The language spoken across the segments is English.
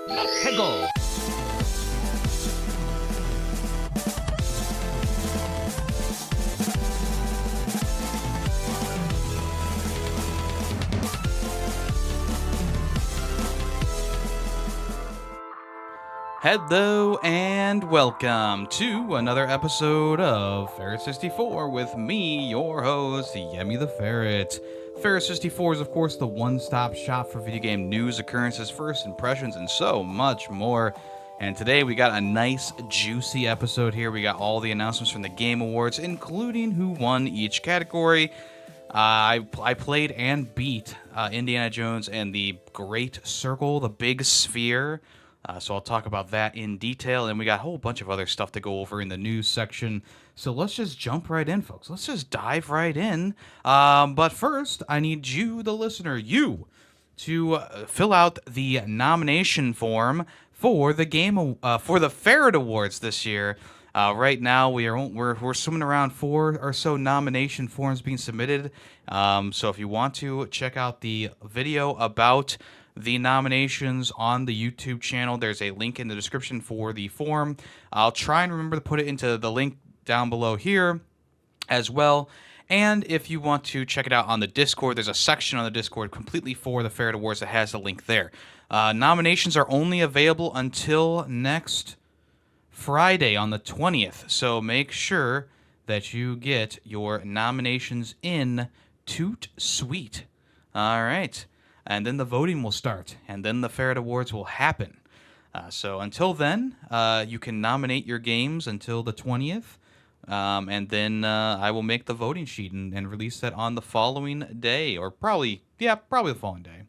Peggle. Hello and welcome to another episode of Ferret 64 with me, your host, Yemmy the Ferret. Ferret 64 is, of course, the one-stop shop for video game news, occurrences, first impressions, and so much more. And today we got a nice, juicy episode here. We got all the announcements from the Game Awards, including who won each category. I played and beat Indiana Jones and the Great Circle, the Big Sphere. So I'll talk about that in detail, and we got a whole bunch of other stuff to go over in the news section. So let's just jump right in, folks. Let's just dive right in. But first, I need you, the listener, you, to fill out the nomination form for the for the Ferret Awards this year. Right now, we're swimming around 4 or so nomination forms being submitted. So if you want to check out the video about the nominations on the YouTube channel, there's a link in the description for the form. I'll try and remember to put it into the link down below here as well. And if you want to check it out on the Discord, there's a section on the Discord completely for the Ferret Awards that has the link there. Nominations are only available until next Friday on the 20th, so make sure that you get your nominations in toot sweet. All right. And then the voting will start, and then the Ferret Awards will happen. So until then, you can nominate your games until the 20th, and then I will make the voting sheet and release that on the following day, or probably the following day.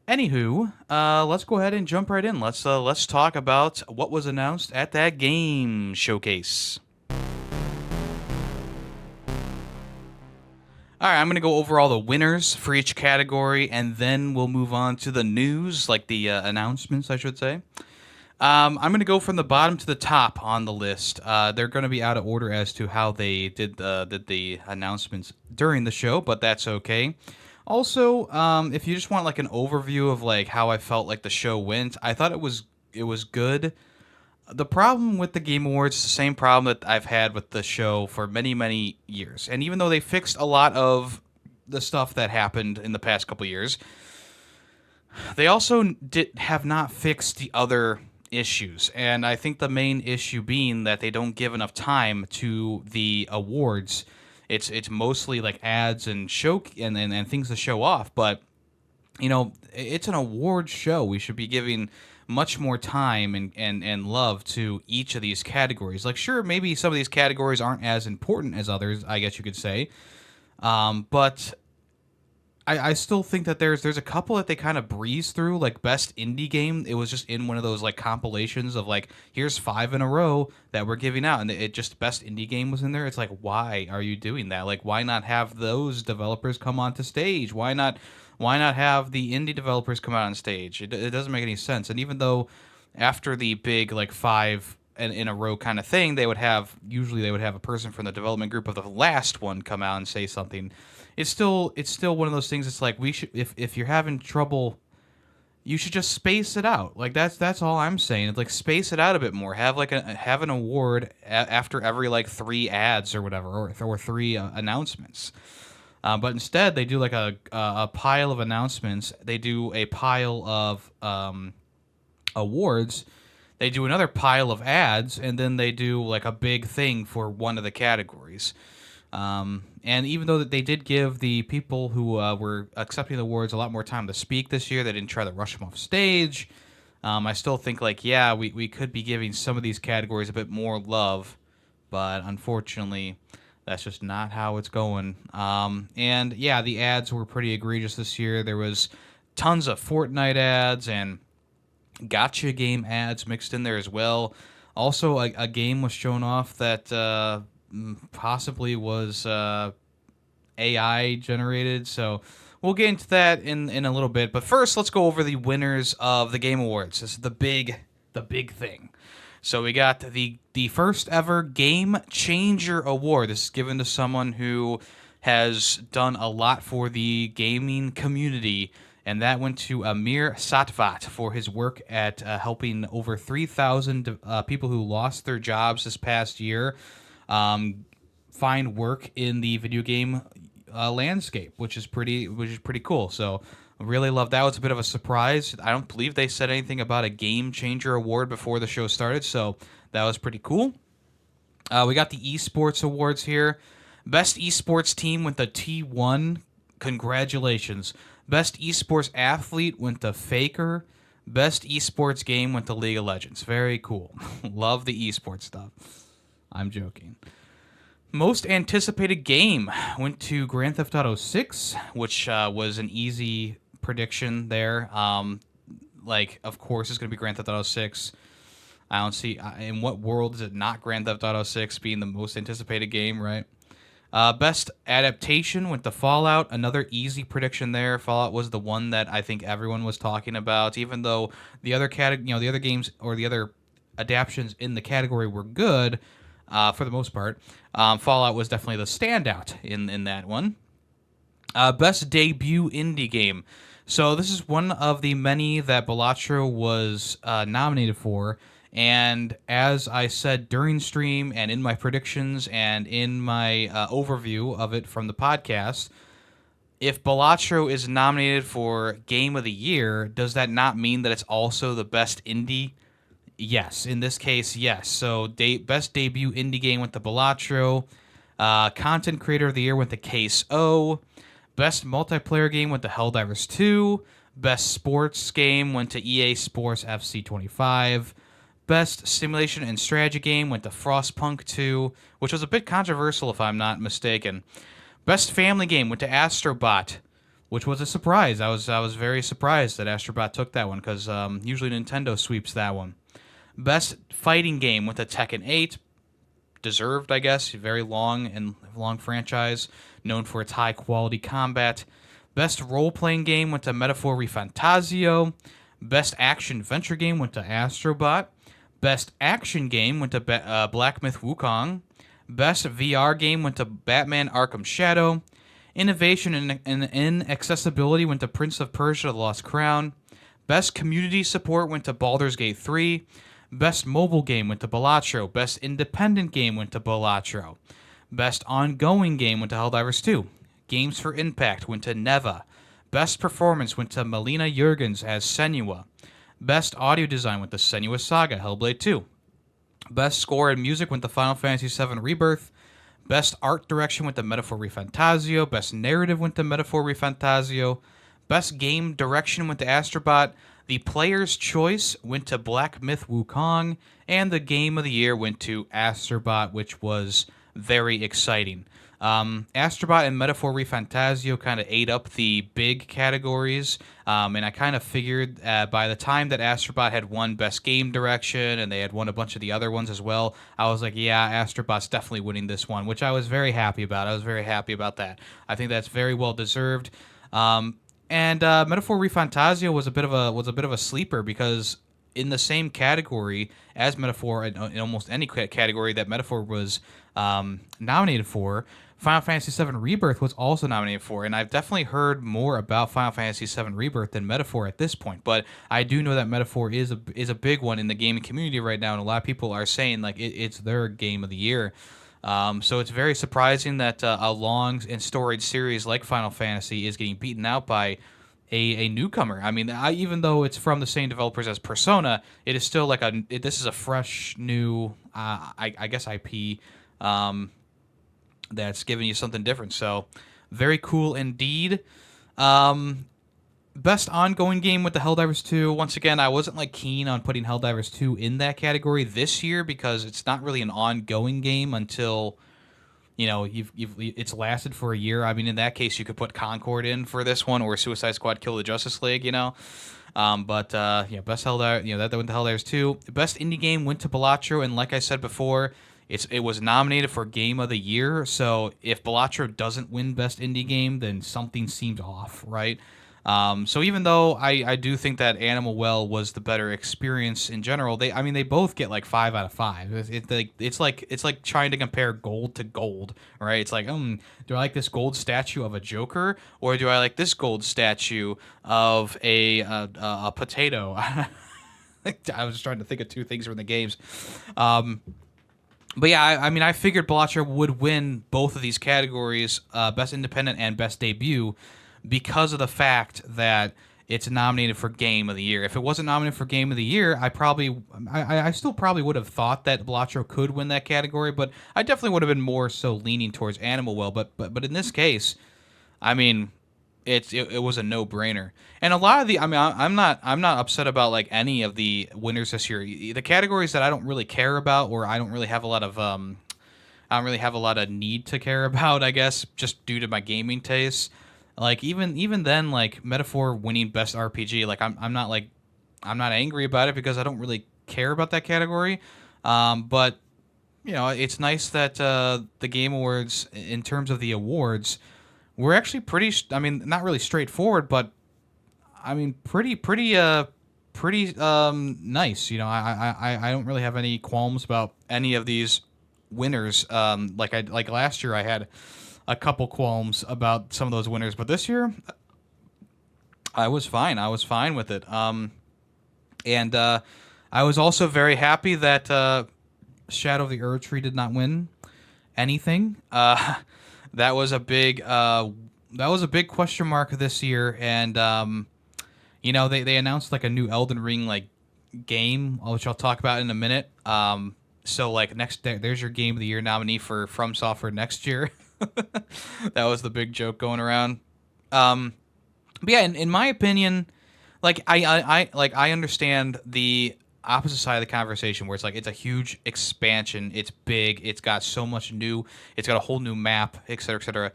Anywho, let's go ahead and jump right in. Let's talk about what was announced at that game showcase. All right, I'm going to go over all the winners for each category, and then we'll move on to the news, like the announcements, I should say. I'm going to go from the bottom to the top on the list. They're going to be out of order as to how they did the announcements during the show, but that's okay. Also, if you just want like an overview of like how I felt like the show went, I thought it was good. The problem with the Game Awards is the same problem that I've had with the show for many, many years. And even though they fixed a lot of the stuff that happened in the past couple years, they also have not fixed the other issues. And I think the main issue being that they don't give enough time to the awards. It's mostly like ads and show and things to show off. But, you know, it's an award show. We should be giving much more time and love to each of these categories. Like, sure, maybe some of these categories aren't as important as others, I guess you could say. But I still think that there's a couple that they kind of breeze through, like Best Indie Game. It was just in one of those like compilations of like, here's 5 in a row that we're giving out, and it just Best Indie Game was in there. It's like, why are you doing that? Like, why not have those developers come onto stage? Why not have the indie developers come out on stage? It doesn't make any sense. And even though after the big like 5 in a row kind of thing, they would have a person from the development group of the last one come out and say something. It's still one of those things. It's like, we should, if you're having trouble, you should just space it out. Like that's all I'm saying. It's like, space it out a bit more. Have an award after every like 3 ads or whatever, or 3 announcements. But instead, they do like a pile of announcements. They do a pile of awards. They do another pile of ads, and then they do like a big thing for one of the categories. And even though they did give the people who were accepting the awards a lot more time to speak this year, they didn't try to rush them off stage. I still think like, yeah, we could be giving some of these categories a bit more love, but unfortunately, that's just not how it's going. And yeah, the ads were pretty egregious this year. There was tons of Fortnite ads and gacha game ads mixed in there as well. Also, a game was shown off that possibly was AI generated. So we'll get into that in a little bit. But first, let's go over the winners of the Game Awards. This is the big thing. So we got the first ever Game Changer Award. This is given to someone who has done a lot for the gaming community and that went to Amir Satvat for his work at helping over 3,000 people who lost their jobs this past year find work in the video game landscape, which is pretty cool. So I really love that. It was a bit of a surprise. I don't believe they said anything about a Game Changer award before the show started, so that was pretty cool. We got the esports awards here. Best esports team went to T1. Congratulations. Best esports athlete went to Faker. Best esports game went to League of Legends. Very cool. Love the esports stuff. I'm joking. Most anticipated game went to Grand Theft Auto 6, which was an easy prediction there. Of course, it's going to be Grand Theft Auto 6. I don't see in what world is it not Grand Theft Auto 6 being the most anticipated game, right? Best adaptation went to Fallout. Another easy prediction there. Fallout was the one that I think everyone was talking about, even though the other the other games or the other adaptions in the category were good for the most part. Fallout was definitely the standout in that one. Best debut indie game. So this is one of the many that Balatro was nominated for. And as I said during stream and in my predictions and in my overview of it from the podcast, if Balatro is nominated for Game of the Year, does that not mean that it's also the best indie? Yes. In this case, yes. So best debut indie game went to Balatro. Content Creator of the Year went to Case O. Best multiplayer game went to Helldivers 2. Best sports game went to EA Sports FC 25. Best simulation and strategy game went to Frostpunk 2, which was a bit controversial if I'm not mistaken. Best family game went to Astro Bot, which was a surprise. I was very surprised that Astro Bot took that one because usually Nintendo sweeps that one. Best fighting game went to Tekken 8. Deserved, I guess. Very long franchise, known for its high quality combat. Best role-playing game went to Metaphor ReFantazio. Best action adventure game went to Astro Bot. Best action game went to Black Myth Wukong. Best VR game went to Batman Arkham Shadow. Innovation and accessibility went to Prince of Persia: The Lost Crown. Best community support went to Baldur's Gate 3. Best mobile game went to Balatro. Best independent game went to Balatro. Best ongoing game went to Helldivers 2. Games for Impact went to Neva. Best performance went to Melina Jurgens as Senua. Best audio design went to Senua Saga, Hellblade 2. Best score and music went to Final Fantasy VII Rebirth. Best art direction went to Metaphor ReFantazio. Best narrative went to Metaphor ReFantazio. Best game direction went to Astrobot. The player's choice went to Black Myth Wukong. And the game of the year went to Astrobot, which was very exciting. Astrobot and Metaphor ReFantazio kind of ate up the big categories, and I kind of figured by the time that Astrobot had won Best Game Direction and they had won a bunch of the other ones as well, I was like, yeah, Astrobot's definitely winning this one, which I was very happy about. I was very happy about that. I think that's very well deserved. And Metaphor ReFantazio was a bit of a sleeper because in the same category as Metaphor, in almost any category that Metaphor was nominated for, Final Fantasy VII Rebirth was also nominated for, and I've definitely heard more about Final Fantasy VII Rebirth than Metaphor at this point, but I do know that Metaphor is a big one in the gaming community right now, and a lot of people are saying like it's their game of the year. So it's very surprising that a long and storied series like Final Fantasy is getting beaten out by a newcomer. I mean, even though it's from the same developers as Persona, it is still like this is a fresh new, I guess IP. That's giving you something different. So, very cool indeed. Best ongoing game with the Helldivers 2. Once again, I wasn't like keen on putting Helldivers 2 in that category this year because it's not really an ongoing game until it's lasted for a year. I mean, in that case, you could put Concord in for this one or Suicide Squad: Kill the Justice League. Best Helldivers. That went to Helldivers 2. Best indie game went to Balatro, and like I said before, it was nominated for Game of the Year, so if Balatro doesn't win Best Indie Game, then something seems off, right? So even though I do think that Animal Well was the better experience in general, they both get like 5 out of 5. It's like trying to compare gold to gold, right? It's like, do I like this gold statue of a Joker, or do I like this gold statue of a potato? I was trying to think of two things from the games. But yeah, I figured Blotcher would win both of these categories, Best Independent and Best Debut, because of the fact that it's nominated for Game of the Year. If it wasn't nominated for Game of the Year, I still probably would have thought that Blotcher could win that category, but I definitely would have been more so leaning towards Animal Well. But in this case, I mean, it was a no brainer. And a lot of I'm not upset about like any of the winners this year. The categories that I don't really care about, or I don't really have a lot of I don't really have a lot of need to care about, I guess, just due to my gaming tastes. Like even then, like Metaphor winning Best RPG, like I'm not angry about it because I don't really care about that category. But it's nice that the Game Awards, in terms of the awards, were actually pretty. Not really straightforward, but pretty nice. I don't really have any qualms about any of these winners. Like last year, I had a couple qualms about some of those winners, but this year, I was fine. I was fine with it. And I was also very happy that Shadow of the Erd Tree did not win anything. That was a big question mark this year, and they announced like a new Elden Ring like game, which I'll talk about in a minute. So like there's your Game of the Year nominee for From Software next year. That was the big joke going around. But yeah, in my opinion, like I understand the opposite side of the conversation where it's like it's a huge expansion, it's big, it's got so much new, it's got a whole new map, etc., etc.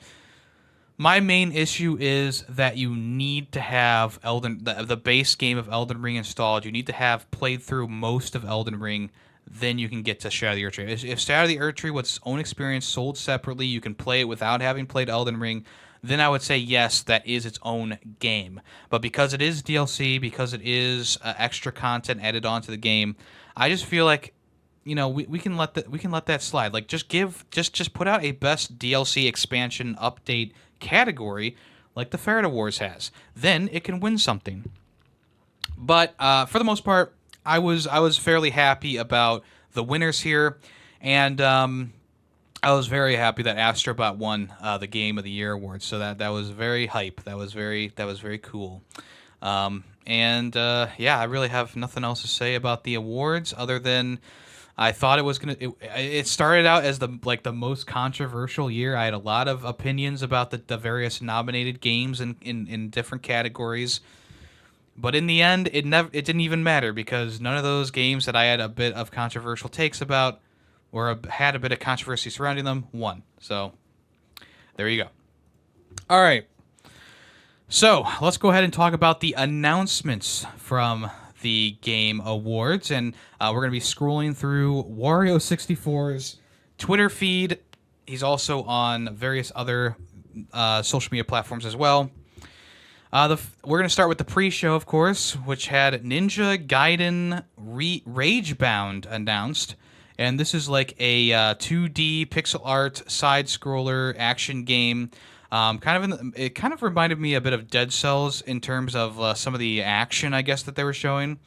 My main issue is that you need to have the base game of Elden Ring installed. You need to have played through most of Elden Ring. Then you can get to Shadow of the Erd Tree. If Shadow of the Erd Tree was its own experience, sold separately, you can play it without having played Elden Ring, then I would say yes, that is its own game. But because it is DLC, because it is extra content added onto the game, I just feel like we can let that slide. Like just put out a best DLC expansion update category like the Ferret Awards has. Then it can win something. But for the most part, I was fairly happy about the winners here, and I was very happy that Astro Bot won the Game of the Year award. So that was very hype. That was very cool. Yeah, I really have nothing else to say about the awards other than I thought it was gonna. It started out as the most controversial year. I had a lot of opinions about the various nominated games in different categories. But in the end, it didn't even matter because none of those games that I had a bit of controversial takes about or had a bit of controversy surrounding them won. So there you go. All right. So let's go ahead and talk about the announcements from the Game Awards. And we're going to be scrolling through Wario64's Twitter feed. He's also on various other social media platforms as well. We're going to start with the pre-show, of course, which had Ninja Gaiden Ragebound announced. And this is like a 2D pixel art side-scroller action game. It kind of reminded me a bit of Dead Cells in terms of some of the action, I guess, that they were showing.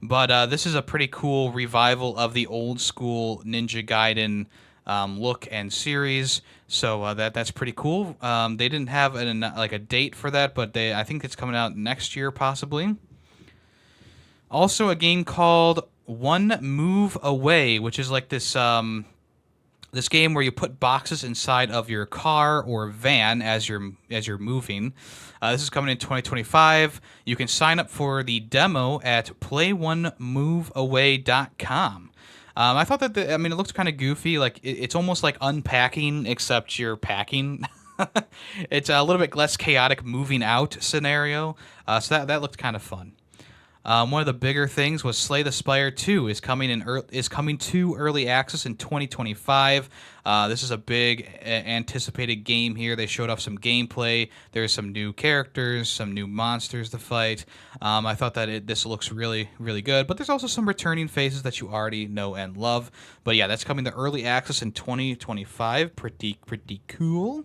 But this is a pretty cool revival of the old-school Ninja Gaiden look and series, so that's pretty cool. They didn't have a date for that, but I think it's coming out next year possibly. Also, a game called One Move Away, which is like this this game where you put boxes inside of your car or van as you're moving. This is coming in 2025. You can sign up for the demo at playonemoveaway.com. I thought that it looks kind of goofy. Like it's almost like unpacking, except you're packing. It's a little bit less chaotic moving out scenario. So that looked kind of fun. One of the bigger things was Slay the Spire 2 is coming to early access in 2025. This is a big anticipated game here. They showed off some gameplay. There's some new characters, some new monsters to fight. I thought that this looks really, really good. But there's also some returning faces that you already know and love. But yeah, that's coming to early access in 2025. Pretty cool.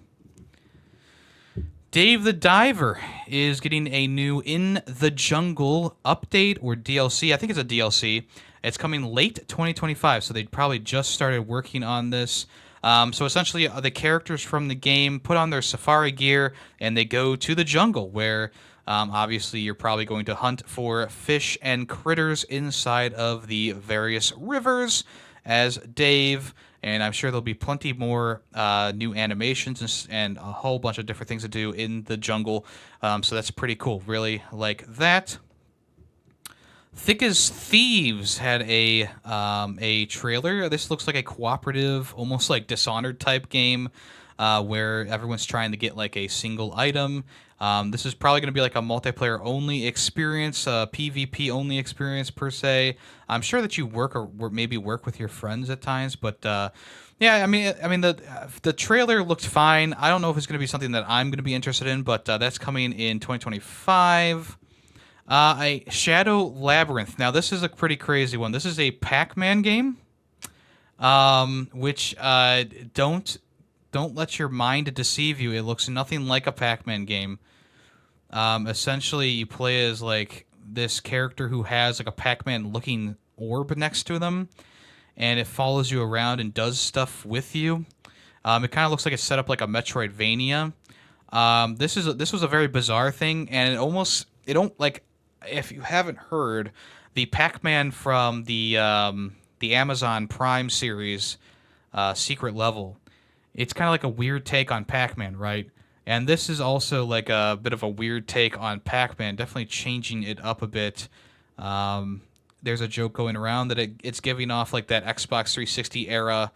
Dave the Diver is getting a new In the Jungle update or DLC. I think it's a DLC. It's coming late 2025, so they probably just started working on this. So essentially, the characters from the game put on their safari gear and they go to the jungle where obviously you're probably going to hunt for fish and critters inside of the various rivers as Dave. And I'm sure there'll be plenty more new animations and a whole bunch of different things to do in the jungle. So that's pretty cool. Really like that. Thick as Thieves had a trailer. This looks like a cooperative, almost like Dishonored type game where everyone's trying to get like a single item. This is probably going to be like a multiplayer only experience, a PvP only experience per se. I'm sure that you work or maybe work with your friends at times, but yeah, I mean the trailer looked fine. I don't know if it's going to be something that I'm going to be interested in, but that's coming in 2025. A Shadow Labyrinth. Now this is a pretty crazy one. This is a Pac-Man game, which don't let your mind deceive you. It looks nothing like a Pac-Man game. Essentially, you play as like this character who has like a Pac-Man looking orb next to them, and it follows you around and does stuff with you. It kind of looks like it's set up like a Metroidvania. This was a very bizarre thing, and it don't like, if you haven't heard, the Pac-Man from the Amazon Prime series, Secret Level. It's kind of like a weird take on Pac-Man, right? And this is also like a bit of a weird take on Pac-Man, definitely changing it up a bit. There's a joke going around that it's giving off like that Xbox 360 era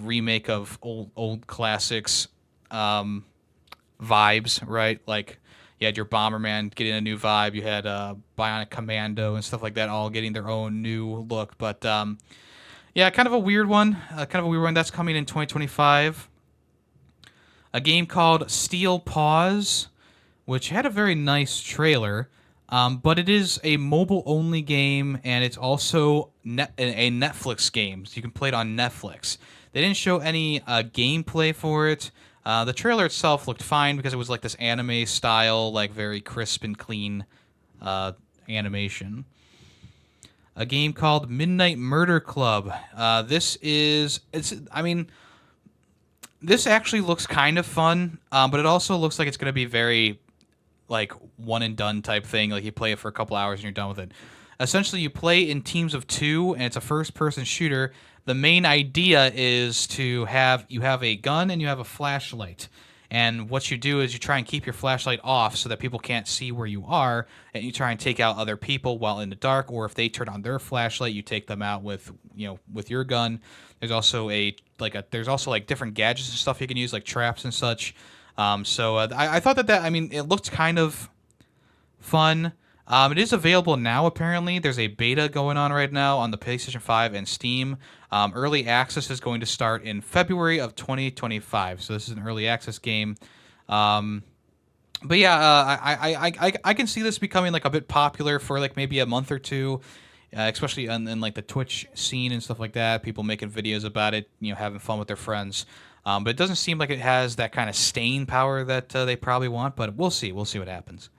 remake of old classics vibes, right? Like you had your Bomberman getting a new vibe, you had Bionic Commando and stuff like that, all getting their own new look. But yeah, kind of a weird one. That's coming in 2025. A game called Steel Paws, which had a very nice trailer, but it is a mobile-only game, and it's also a Netflix game, so you can play it on Netflix. They didn't show any gameplay for it. The trailer itself looked fine because it was like this anime style, like very crisp and clean animation. A game called Midnight Murder Club. This actually looks kind of fun, but it also looks like it's going to be very, like, one and done type thing. Like, you play it for a couple hours and you're done with it. Essentially, you play in teams of 2, and it's a first-person shooter. The main idea is you have a gun and you have a flashlight. And what you do is you try and keep your flashlight off so that people can't see where you are, and you try and take out other people while in the dark. Or if they turn on their flashlight, you take them out with your gun. There's also different gadgets and stuff you can use, like traps and such. I thought that it looked kind of fun. It is available now, apparently. There's a beta going on right now on the PlayStation 5 and Steam. Early access is going to start in February of 2025, so this is an early access game. But yeah, I can see this becoming like a bit popular for like maybe a month or two, especially in like the Twitch scene and stuff like that. People making videos about it, having fun with their friends. But it doesn't seem like it has that kind of staying power that they probably want. But we'll see. We'll see what happens.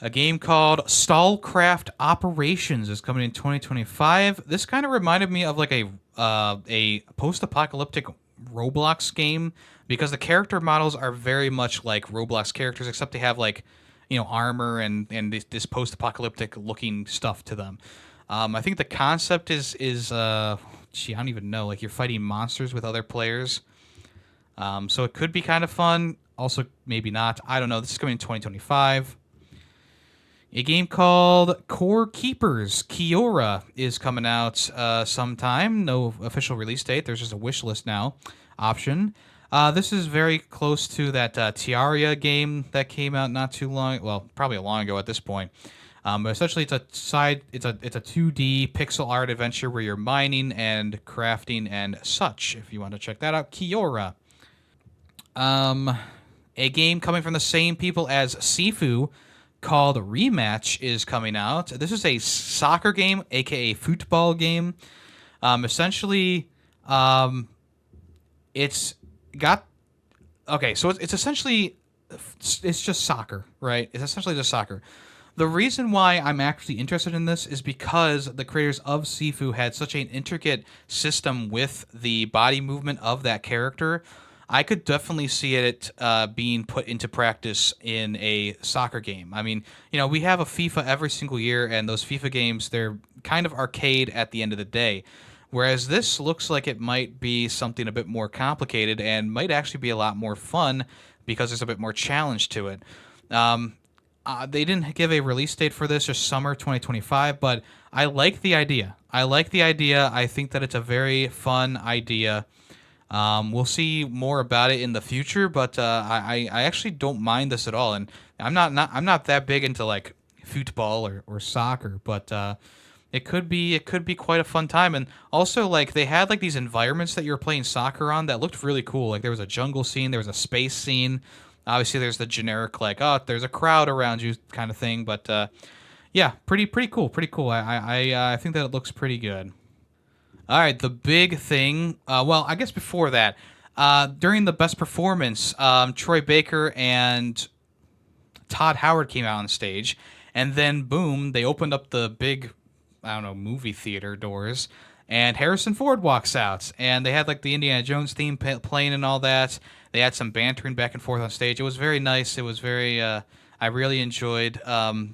A game called Stallcraft Operations is coming in 2025. This kind of reminded me of like a post-apocalyptic Roblox game because the character models are very much like Roblox characters, except they have like armor and this post-apocalyptic looking stuff to them. I think the concept is I don't even know. Like you're fighting monsters with other players, so it could be kind of fun. Also, maybe not. I don't know. This is coming in 2025. A game called Core Keepers Kiora is coming out sometime. No official release date. There's just a wish list now option. This is very close to that Terraria game that came out not too long, well, probably a long ago at this point. Essentially, it's a 2D pixel art adventure where you're mining and crafting and such. If you want to check that out, Kiora. A game coming from the same people as Sifu called Rematch is coming out. This is a soccer game, aka football game. Essentially, it's got okay. So it's essentially it's just soccer, right? It's essentially just soccer. The reason why I'm actually interested in this is because the creators of Sifu had such an intricate system with the body movement of that character. I could definitely see it being put into practice in a soccer game. I mean, we have a FIFA every single year, and those FIFA games, they're kind of arcade at the end of the day. Whereas this looks like it might be something a bit more complicated and might actually be a lot more fun because there's a bit more challenge to it. They didn't give a release date for this, just summer 2025, but I like the idea. I think that it's a very fun idea. We'll see more about it in the future, but I actually don't mind this at all. And I'm not that big into like football or soccer, but it could be quite a fun time. And also, like, they had like these environments that you were playing soccer on that looked really cool. Like there was a jungle scene, there was a space scene. Obviously, there's the generic like, oh, there's a crowd around you kind of thing. But yeah, pretty cool, pretty cool. I think that it looks pretty good. All right, the big thing. Well, I guess before that, during the best performance, Troy Baker and Todd Howard came out on stage, and then boom, they opened up the big, I don't know, movie theater doors, and Harrison Ford walks out, and they had like the Indiana Jones theme playing and all that. They had some bantering back and forth on stage. It was very nice. It was very. I really enjoyed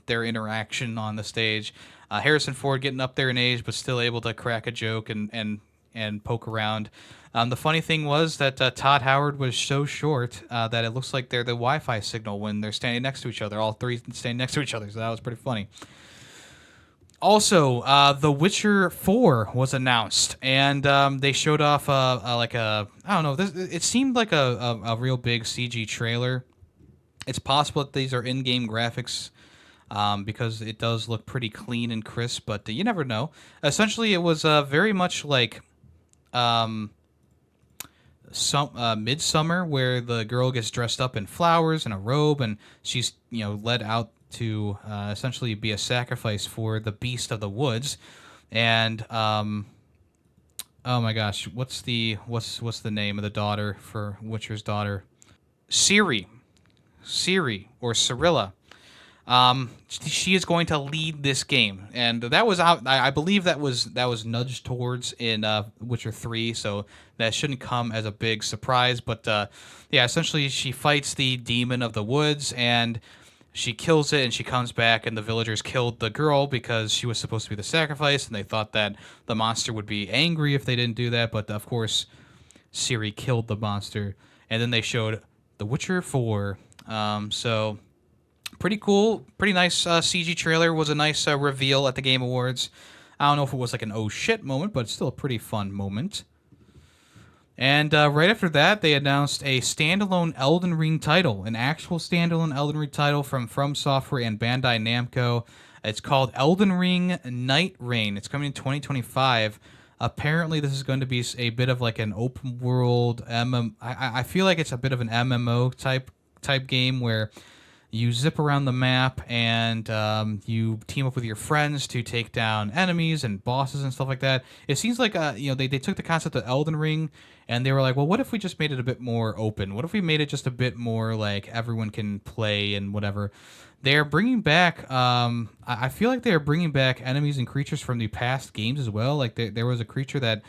their interaction on the stage. Harrison Ford getting up there in age, but still able to crack a joke and poke around. The funny thing was that Todd Howard was so short that it looks like they're the Wi-Fi signal when they're standing next to each other. All three standing next to each other. So that was pretty funny. Also, The Witcher 4 was announced, and they showed off like a I don't know. It seemed like a real big CG trailer. It's possible that these are in-game graphics because it does look pretty clean and crisp, but you never know. Essentially, it was very much like Midsummer, where the girl gets dressed up in flowers and a robe, and she's led out to essentially be a sacrifice for the beast of the woods. And oh my gosh, what's the name of the daughter for Witcher's daughter? Ciri or Cirilla. She is going to lead this game, and that was out. I believe that was nudged towards in Witcher 3, so that shouldn't come as a big surprise. But yeah, essentially she fights the demon of the woods, and she kills it, and she comes back, and the villagers killed the girl because she was supposed to be the sacrifice, and they thought that the monster would be angry if they didn't do that. But of course, Ciri killed the monster, and then they showed The Witcher 4. So pretty cool, pretty nice CG trailer. Was a nice reveal at the Game Awards. I don't know if it was like an oh shit moment, but it's still a pretty fun moment. And right after that, they announced a standalone Elden Ring title, an actual standalone Elden Ring title from Software and Bandai Namco. It's called Elden Ring Night Rain. It's coming in 2025. Apparently, this is going to be a bit of like an open world I feel like it's a bit of an MMO type game where you zip around the map and you team up with your friends to take down enemies and bosses and stuff like that. It seems like they took the concept of Elden Ring and they were like, well, what if we just made it a bit more open? What if we made it just a bit more like everyone can play and whatever? They're bringing back. I feel like they're bringing back enemies and creatures from the past games as well. Like there was a creature that,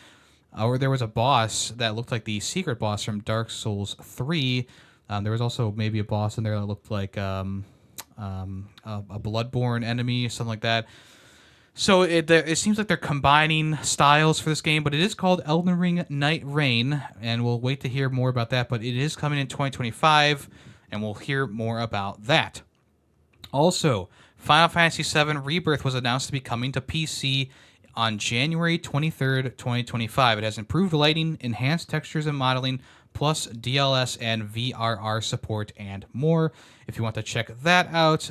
or there was a boss that looked like the secret boss from Dark Souls 3. There was also maybe a boss in there that looked like a Bloodborne enemy, something like that. So it seems like they're combining styles for this game, but it is called Elden Ring Night Rain, and we'll wait to hear more about that. But it is coming in 2025, and we'll hear more about that. Also, Final Fantasy VII Rebirth was announced to be coming to PC on January 23rd, 2025. It has improved lighting, enhanced textures and modeling, plus DLS and VRR support and more. If you want to check that out,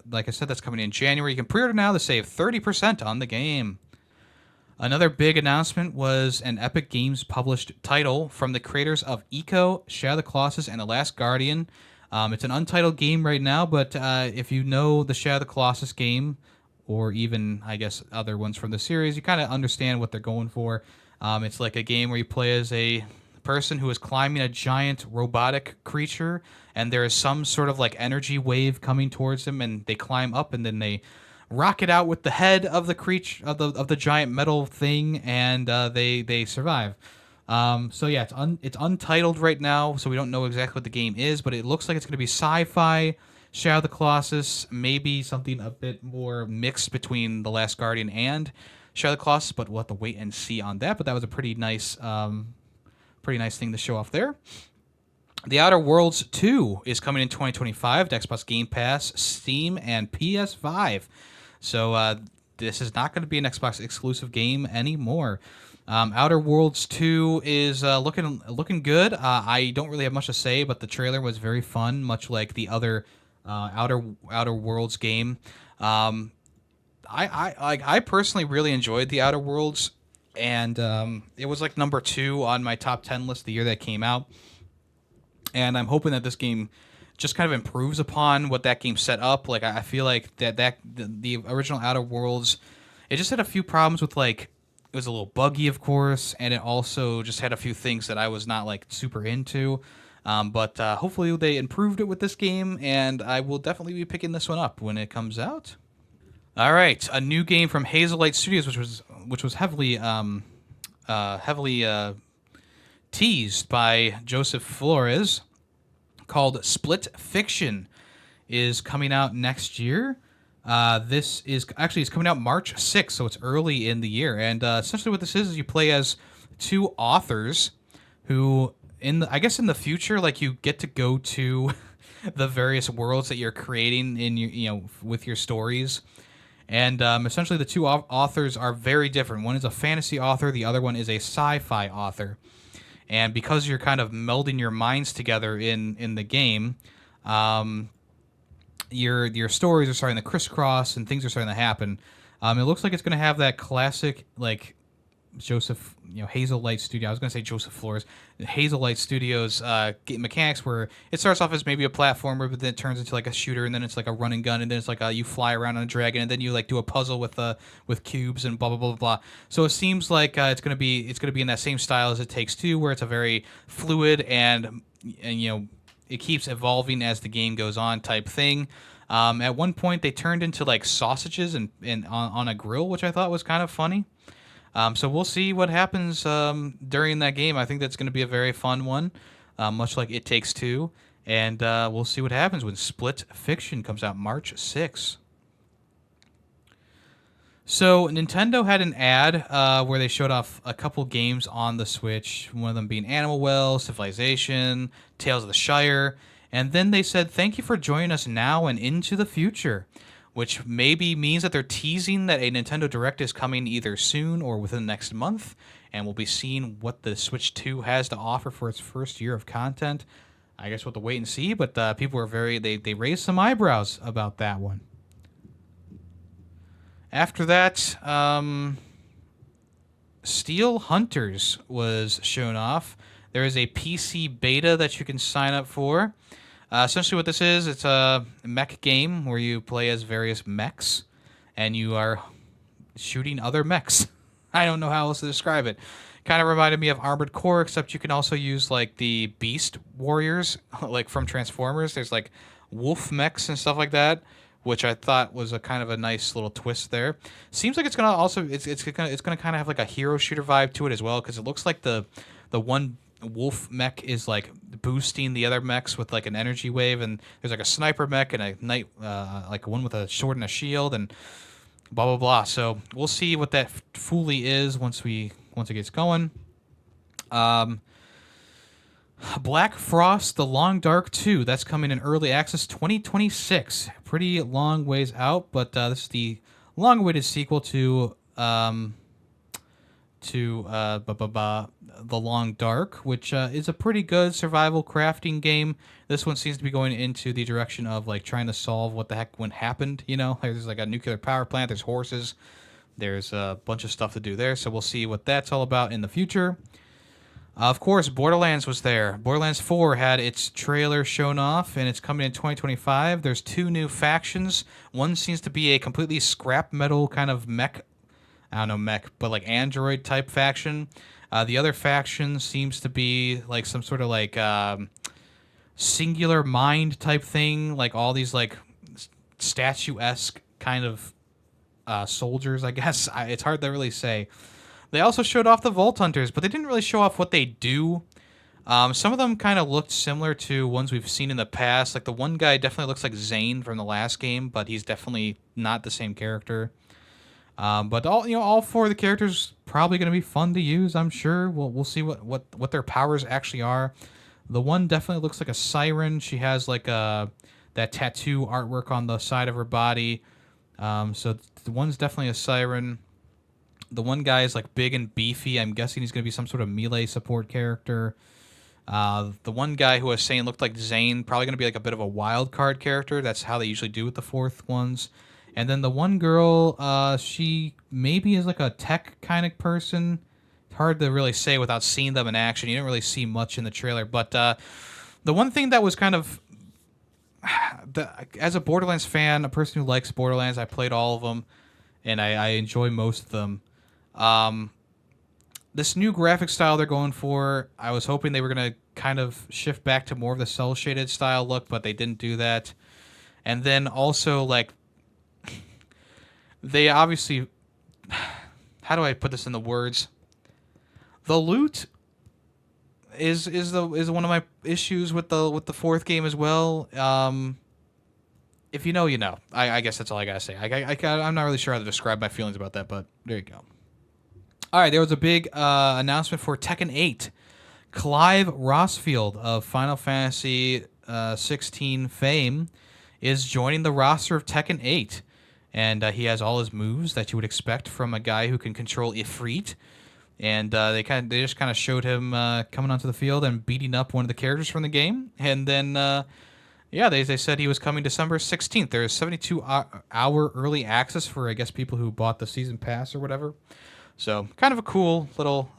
like I said, that's coming in January. You can pre-order now to save 30% on the game. Another big announcement was an Epic Games published title from the creators of Eco, Shadow of the Colossus, and The Last Guardian. It's an untitled game right now, but if you know the Shadow of the Colossus game, or even, I guess, other ones from the series, you kind of understand what they're going for. It's like a game where you play as a person who is climbing a giant robotic creature, and there is some sort of like energy wave coming towards them, and they climb up, and then they rocket out with the head of the creature of the giant metal thing, and they survive. So yeah, it's untitled right now, so we don't know exactly what the game is, but it looks like it's going to be sci-fi, Shadow of the Colossus, maybe something a bit more mixed between The Last Guardian and Shadow of the Colossus, but we'll have to wait and see on that. But that was a pretty nice thing to show off there. The Outer Worlds 2 is coming in 2025 to Xbox Game Pass, Steam, and PS5. So this is not going to be an Xbox exclusive game anymore. Outer Worlds 2 is looking good. I don't really have much to say, but the trailer was very fun, much like the other Outer Worlds game. I personally really enjoyed the Outer Worlds, and it was like number 2 on my top 10 list the year that came out. And I'm hoping that this game just kind of improves upon what that game set up. Like, I feel like the original Outer Worlds, it just had a few problems with, like, it was a little buggy, of course, and it also just had a few things that I was not, like, super into. But hopefully they improved it with this game, and I will definitely be picking this one up when it comes out. All right, a new game from Hazelight Studios, which was heavily teased by Joseph Flores, called Split Fiction, is coming out next year. This is actually, it's coming out March 6th, so it's early in the year. And essentially what this is you play as two authors who, in the future, like, you get to go to the various worlds that you're creating in your, with your stories. And essentially the two authors are very different. One is a fantasy author, the other one is a sci-fi author. And because you're kind of melding your minds together in the game, your stories are starting to crisscross and things are starting to happen. It looks like it's going to have that classic, like, Joseph, Hazelight Studio. I was going to say Joseph Flores. Hazelight Studios mechanics where it starts off as maybe a platformer, but then it turns into like a shooter, and then it's like a run and gun, and then it's like you fly around on a dragon, and then you like do a puzzle with cubes and blah blah blah blah. So it seems like it's going to be in that same style as It Takes Two, where it's a very fluid and it keeps evolving as the game goes on type thing. At one point they turned into like sausages and on a grill, which I thought was kind of funny. So we'll see what happens during that game. I think that's going to be a very fun one, much like It Takes Two. And we'll see what happens when Split Fiction comes out March 6th. So Nintendo had an ad where they showed off a couple games on the Switch, one of them being Animal Well, Civilization, Tales of the Shire. And then they said, "Thank you for joining us now and into the future," which maybe means that they're teasing that a Nintendo Direct is coming either soon or within the next month, and we'll be seeing what the Switch 2 has to offer for its first year of content. I guess we'll have to wait and see, but people are they raised some eyebrows about that one. After that, Steel Hunters was shown off. There is a PC beta that you can sign up for. Essentially what this is, it's a mech game where you play as various mechs, and you are shooting other mechs. I don't know how else to describe it. Kind of reminded me of Armored Core, except you can also use like the Beast Warriors, like from Transformers. There's like wolf mechs and stuff like that, which I thought was a kind of a nice little twist there. Seems like it's gonna also it's gonna kind of have like a hero shooter vibe to it as well, because it looks like the one wolf mech is like boosting the other mechs with like an energy wave, and there's like a sniper mech and a knight, like one with a sword and a shield, and blah blah blah. So we'll see what that fully is once it gets going. Black Frost: The Long Dark 2, that's coming in early access 2026. Pretty long ways out, but this is the long-awaited sequel to to The Long Dark, which is a pretty good survival crafting game. This one seems to be going into the direction of like trying to solve what the heck went happened. You know, there's like a nuclear power plant. There's horses. There's a bunch of stuff to do there. So we'll see what that's all about in the future. Of course, Borderlands was there. Borderlands 4 had its trailer shown off, and it's coming in 2025. There's 2 new factions. One seems to be a completely scrap metal kind of mech, I don't know, mech, but like android type faction. The other faction seems to be like some sort of like singular mind type thing, like all these like statuesque kind of soldiers, I guess. It's hard to really say. They also showed off the Vault Hunters, but they didn't really show off what they do. Some of them kind of looked similar to ones we've seen in the past. Like the one guy definitely looks like Zane from the last game, but he's definitely not the same character. But all 4 of the characters probably going to be fun to use. I'm sure. We'll see what their powers actually are. The one definitely looks like a siren. She has like that tattoo artwork on the side of her body. So the one's definitely a siren. The one guy is like big and beefy. I'm guessing he's going to be some sort of melee support character. The one guy who I was saying looked like Zane, probably going to be like a bit of a wild card character. That's how they usually do with the 4th ones. And then the one girl, she maybe is like a tech kind of person. It's hard to really say without seeing them in action. You didn't really see much in the trailer. But the one thing that was kind of... as a Borderlands fan, a person who likes Borderlands, I played all of them, and I enjoy most of them. This new graphic style they're going for, I was hoping they were going to kind of shift back to more of the cel-shaded style look, but they didn't do that. And then also, like, they obviously... How do I put this in the words? The loot is one of my issues with the 4th game as well. If you know, you know. I guess that's all I gotta say. I'm not really sure how to describe my feelings about that, but there you go. All right, there was a big announcement for Tekken 8. Clive Rossfield of Final Fantasy 16 fame is joining the roster of Tekken 8. And he has all his moves that you would expect from a guy who can control Ifrit. And they just kind of showed him coming onto the field and beating up one of the characters from the game. And then, they said he was coming December 16th. There's 72-hour early access for, I guess, people who bought the season pass or whatever. So kind of a cool little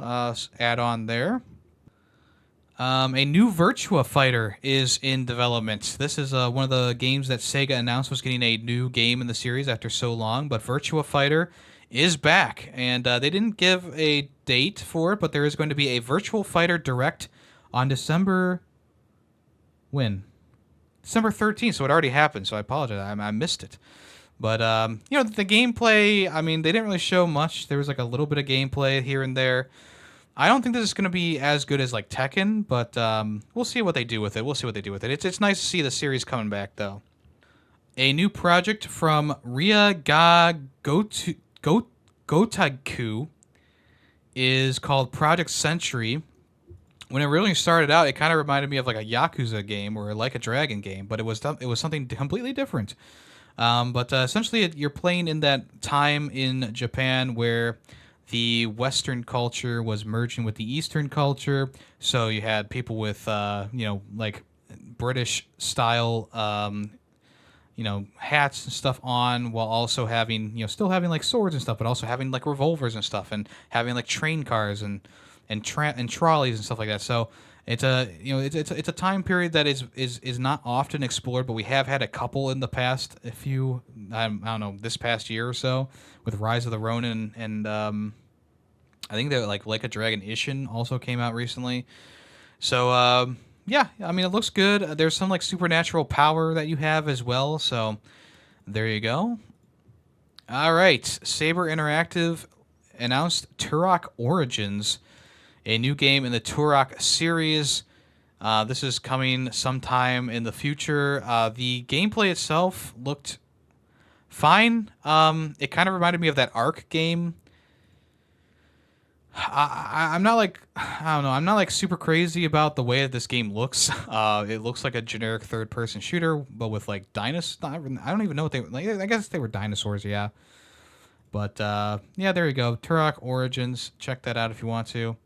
add-on there. A new Virtua Fighter is in development. This is one of the games that Sega announced was getting a new game in the series after so long, but Virtua Fighter is back, and they didn't give a date for it, but there is going to be a Virtua Fighter Direct on December... When? December 13th, so it already happened, so I apologize. I missed it. But, the gameplay, I mean, they didn't really show much. There was, like, a little bit of gameplay here and there. I don't think this is going to be as good as, like, Tekken, but we'll see what they do with it. It's nice to see the series coming back, though. A new project from Gotaku is called Project Century. When it really started out, it kind of reminded me of, like, a Yakuza game or like a Dragon game, but it was something completely different. But essentially, you're playing in that time in Japan where the Western culture was merging with the Eastern culture. So you had people with, like British style, hats and stuff on, while also having, still having like swords and stuff, but also having like revolvers and stuff, and having like train cars and trolleys and stuff like that. So it's a time period that is not often explored, but we have had a couple in the past. I don't know, this past year or so with Rise of the Ronin, and I think that like a Dragon Ishin also came out recently. So I mean, it looks good. There's some like supernatural power that you have as well. So there you go. All right, Saber Interactive announced Turok Origins, a new game in the Turok series. This is coming sometime in the future. The gameplay itself looked fine. It kind of reminded me of that Ark game. I'm not like, I don't know, I'm not like super crazy about the way that this game looks. It looks like a generic third-person shooter, but with like dinosaurs. I don't even know what they like. I guess they were dinosaurs, yeah. But yeah, there you go. Turok Origins. Check that out if you want to.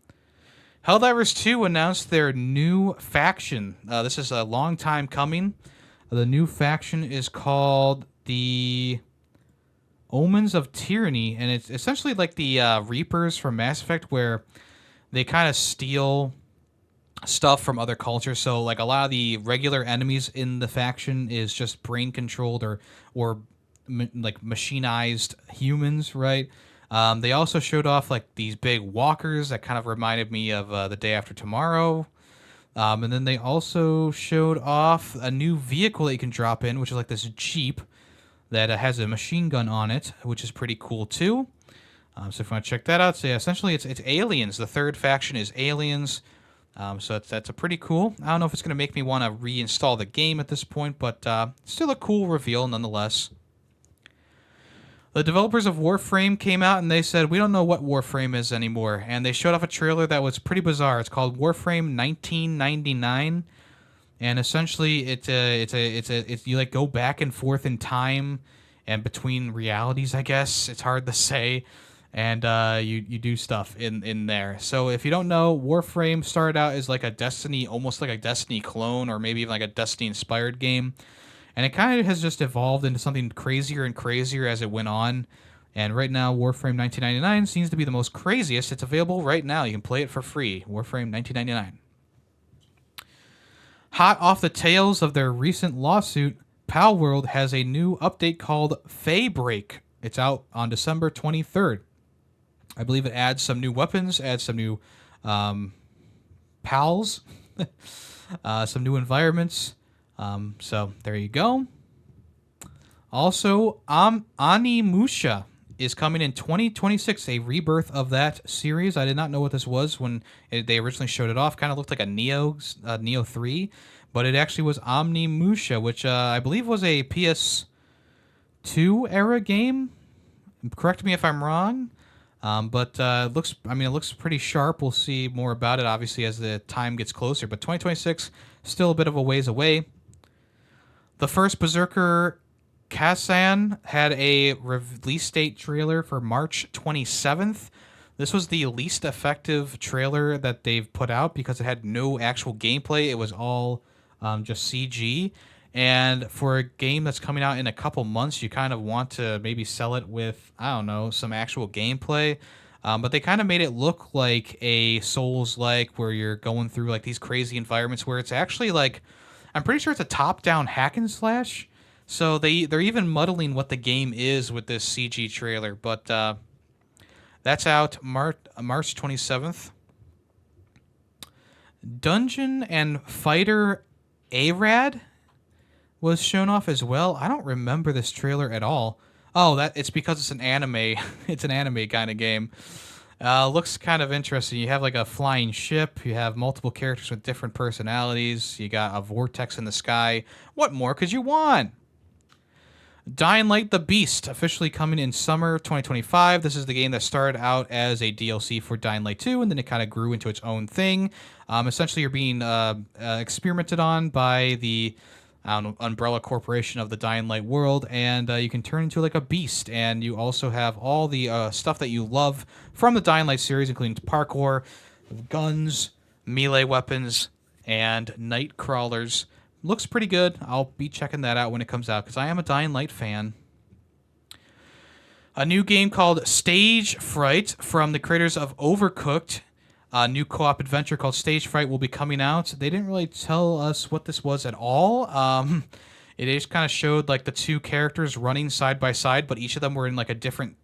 Helldivers 2 announced their new faction. This is a long time coming. The new faction is called the Omens of Tyranny, and it's essentially like the Reapers from Mass Effect, where they kind of steal stuff from other cultures. So like a lot of the regular enemies in the faction is just brain controlled or like machinized humans, right? They also showed off like these big walkers that kind of reminded me of The Day After Tomorrow. And then they also showed off a new vehicle that you can drop in, which is like this Jeep that has a machine gun on it, which is pretty cool too. So if you want to check that out, so yeah, essentially it's aliens. The third faction is aliens. So that's a pretty cool. I don't know if it's going to make me want to reinstall the game at this point, but still a cool reveal nonetheless. The developers of Warframe came out and they said, we don't know what Warframe is anymore. And they showed off a trailer that was pretty bizarre. It's called Warframe 1999. And essentially it's you like go back and forth in time and between realities, I guess. It's hard to say. And you do stuff in there. So if you don't know, Warframe started out as like a Destiny, almost like a Destiny clone, or maybe even like a Destiny inspired game. And it kind of has just evolved into something crazier and crazier as it went on. And right now, Warframe 1999 seems to be the most craziest. It's available right now. You can play it for free. Warframe 1999. Hot off the tails of their recent lawsuit, Palworld has a new update called Faybreak. It's out on December 23rd. I believe it adds some new weapons, adds some new pals, some new environments. So there you go. Also, Onimusha is coming in 2026, a rebirth of that series. I did not know what this was when they originally showed it off. Kind of looked like a Neo 3, but it actually was Onimusha, which I believe was a PS2 era game. Correct me if I'm wrong. But it looks pretty sharp. We'll see more about it, obviously, as the time gets closer. But 2026, still a bit of a ways away. The first Berserker Kasan had a release date trailer for March 27th. This was the least effective trailer that they've put out because it had no actual gameplay. It was all just CG. And for a game that's coming out in a couple months, you kind of want to maybe sell it with, I don't know, some actual gameplay. But they kind of made it look like a Souls-like, where you're going through like these crazy environments where it's actually like, I'm pretty sure it's a top-down hack and slash. So they're even muddling what the game is with this CG trailer. But that's out March 27th. Dungeon and Fighter Arad was shown off as well. I don't remember this trailer at all. Oh, it's because it's an anime. It's an anime kind of game. Looks kind of interesting. You have like a flying ship. You have multiple characters with different personalities. You got a vortex in the sky. What more could you want? Dying Light the Beast, officially coming in summer 2025. This is the game that started out as a DLC for Dying Light 2, and then it kind of grew into its own thing. Essentially, you're being experimented on by the umbrella corporation of the Dying Light world, and you can turn into like a beast. And you also have all the stuff that you love from the Dying Light series, including parkour, guns, melee weapons, and night crawlers. Looks pretty good. I'll be checking that out when it comes out because I am a Dying Light fan. A new game called Stage Fright from the creators of Overcooked. A new co-op adventure called Stage Fright will be coming out. They didn't really tell us what this was at all. It just kind of showed like the two characters running side by side, but each of them were in like a different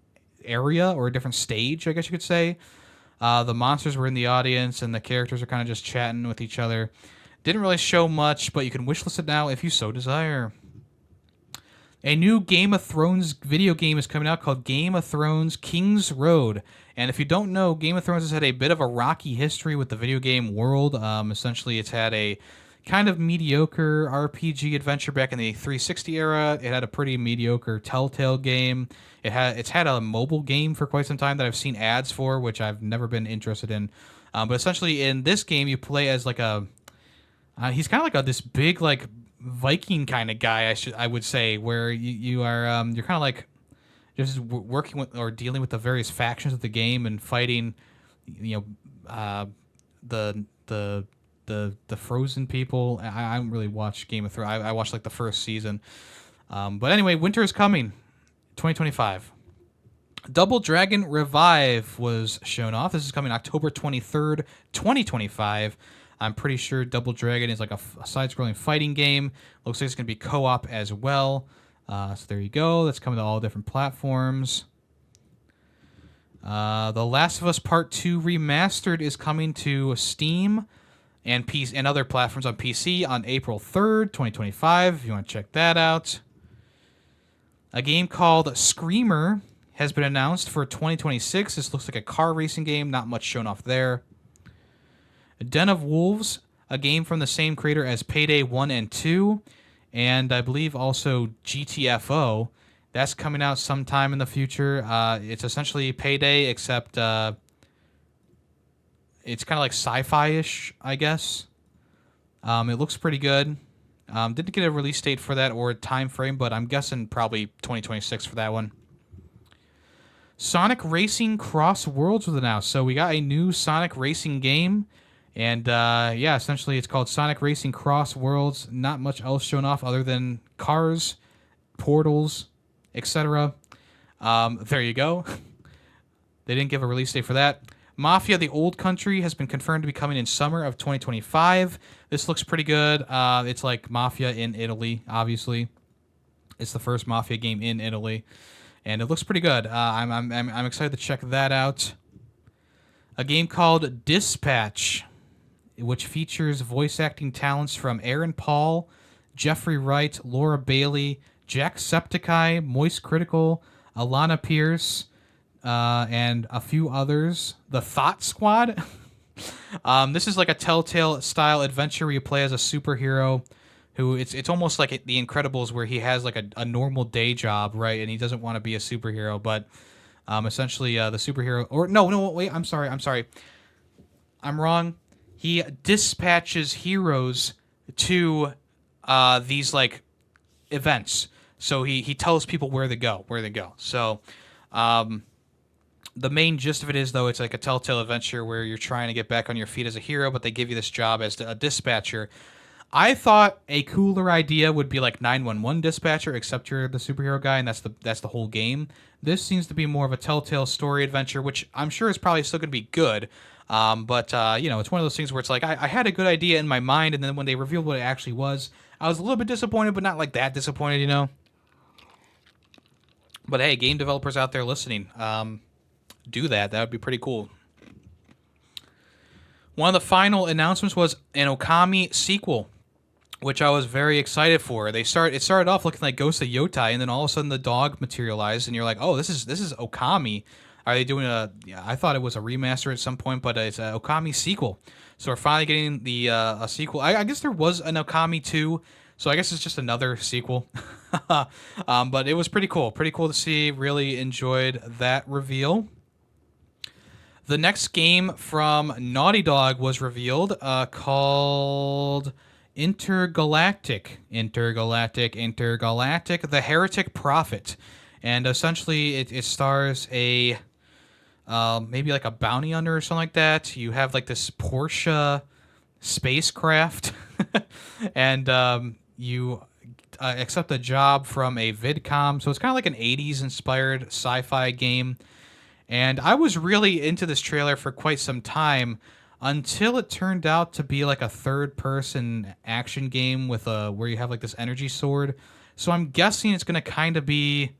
area or a different stage, I guess you could say. The monsters were in the audience, and the characters are kind of just chatting with each other. Didn't really show much, but you can wishlist it now if you so desire. A new Game of Thrones video game is coming out called Game of Thrones King's Road. And if you don't know, Game of Thrones has had a bit of a rocky history with the video game world. Essentially, it's had a kind of mediocre RPG adventure back in the 360 era. It had a pretty mediocre Telltale game. It's had a mobile game for quite some time that I've seen ads for, which I've never been interested in. But essentially, in this game, you play as like a... he's kind of like this big like Viking kind of guy, I would say, where you are you're kind of like just working with or dealing with the various factions of the game and fighting, the the frozen people. I don't really watch Game of Thrones. I watched like the first season. But anyway, winter is coming, 2025. Double Dragon Revive was shown off. This is coming October 23rd, 2025. I'm pretty sure Double Dragon is like a side-scrolling fighting game. Looks like it's going to be co-op as well. So there you go. That's coming to all different platforms. The Last of Us Part 2 Remastered is coming to Steam and PC and other platforms on PC on April 3rd, 2025, if you want to check that out. A game called Screamer has been announced for 2026. This looks like a car racing game, not much shown off there. Den of Wolves, a game from the same creator as Payday 1 and 2, and I believe also GTFO. That's coming out sometime in the future. It's essentially Payday, except it's kind of like sci-fi-ish, I guess. It looks pretty good. Didn't get a release date for that or a time frame, but I'm guessing probably 2026 for that one. Sonic Racing Cross Worlds was announced. So we got a new Sonic Racing game. And yeah, essentially it's called Sonic Racing Cross Worlds. Not much else shown off other than cars, portals, etc. There you go. They didn't give a release date for that. Mafia: The Old Country has been confirmed to be coming in summer of 2025. This looks pretty good. It's like Mafia in Italy, obviously. It's the first Mafia game in Italy, and it looks pretty good. I'm excited to check that out. A game called Dispatch, which features voice acting talents from Aaron Paul, Jeffrey Wright, Laura Bailey, Jacksepticeye, Moist Critical, Alana Pierce, and a few others. The Thought Squad. This is like a Telltale style adventure where you play as a superhero who it's almost like The Incredibles, where he has like a normal day job, right? And he doesn't want to be a superhero, but essentially the superhero, or no, wait, I'm sorry. I'm wrong. He dispatches heroes to these like events. So he tells people where they go. So the main gist of it is, though, it's like a Telltale adventure where you're trying to get back on your feet as a hero, but they give you this job as a dispatcher. I thought a cooler idea would be like 911 dispatcher, except you're the superhero guy, and that's the whole game. This seems to be more of a Telltale story adventure, which I'm sure is probably still going to be good. But it's one of those things where it's like I had a good idea in my mind, and then when they revealed what it actually was, I was a little bit disappointed, but not like that disappointed, But hey, game developers out there listening, do that. That would be pretty cool. One of the final announcements was an Okami sequel, which I was very excited for. It started off looking like Ghost of Yotai, and then all of a sudden the dog materialized, and you're like, oh, this is Okami. Are they doing I thought it was a remaster at some point, but it's an Okami sequel. So we're finally getting the a sequel. I guess there was an Okami 2, so I guess it's just another sequel. But it was pretty cool. Pretty cool to see. Really enjoyed that reveal. The next game from Naughty Dog was revealed, called Intergalactic, The Heretic Prophet. And essentially it stars a maybe like a bounty hunter or something like that. You have like this Porsche spacecraft and you accept a job from a VidCom. So it's kind of like an 80s inspired sci-fi game. And I was really into this trailer for quite some time until it turned out to be like a third-person action game with where you have like this energy sword. So I'm guessing it's going to kind of be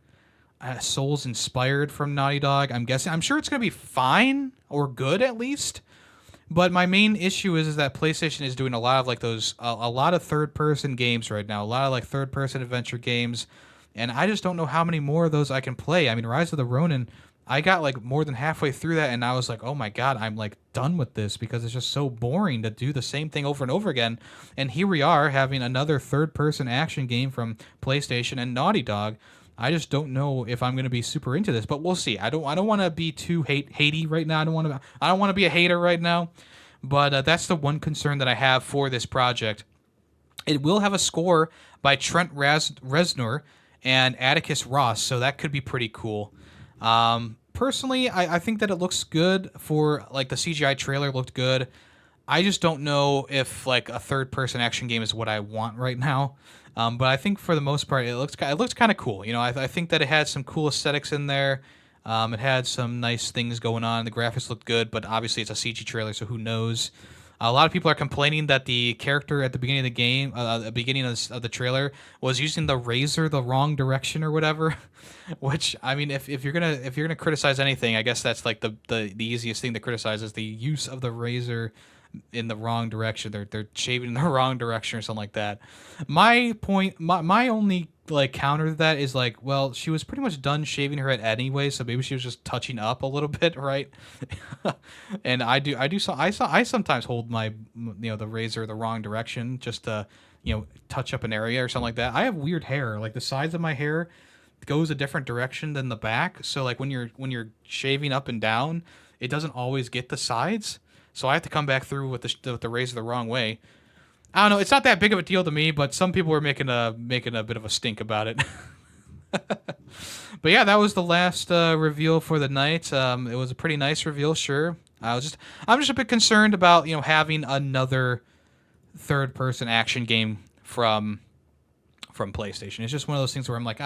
Souls inspired from Naughty Dog. I'm sure it's going to be fine or good at least. But my main issue is that PlayStation is doing a lot of like those a lot of third-person games right now, a lot of like third-person adventure games, and I just don't know how many more of those I can play. I mean, Rise of the Ronin, I got like more than halfway through that, and I was like, oh my god, I'm like done with this because it's just so boring to do the same thing over and over again. And here we are having another third-person action game from PlayStation and Naughty Dog. I just don't know if I'm going to be super into this, but we'll see. I don't want to be too hatey right now. I don't want to be a hater right now. But that's the one concern that I have for this project. It will have a score by Trent Reznor, and Atticus Ross, so that could be pretty cool. Personally, I think that it looks good. For like the CGI trailer looked good. I just don't know if like a third-person action game is what I want right now. But I think for the most part, it looks kind of cool. You know, I think that it had some cool aesthetics in there. It had some nice things going on. The graphics looked good, but obviously it's a CG trailer, so who knows? A lot of people are complaining that the character at the beginning of the game, the beginning of the trailer, was using the razor the wrong direction or whatever. Which, I mean, if you're gonna criticize anything, I guess that's like the easiest thing to criticize is the use of the razor in the wrong direction. They're shaving in the wrong direction or something like that. My only like counter to that is like, well, she was pretty much done shaving her head anyway, so maybe she was just touching up a little bit, right? And I sometimes hold my the razor the wrong direction just to touch up an area or something like that. I have weird hair, like the sides of my hair goes a different direction than the back, so like when you're shaving up and down, it doesn't always get the sides. So I have to come back through with the razor the wrong way. I don't know. It's not that big of a deal to me, but some people were making a bit of a stink about it. But yeah, that was the last reveal for the night. It was a pretty nice reveal, sure. I'm just a bit concerned about having another third-person action game from PlayStation. It's just one of those things where I'm like,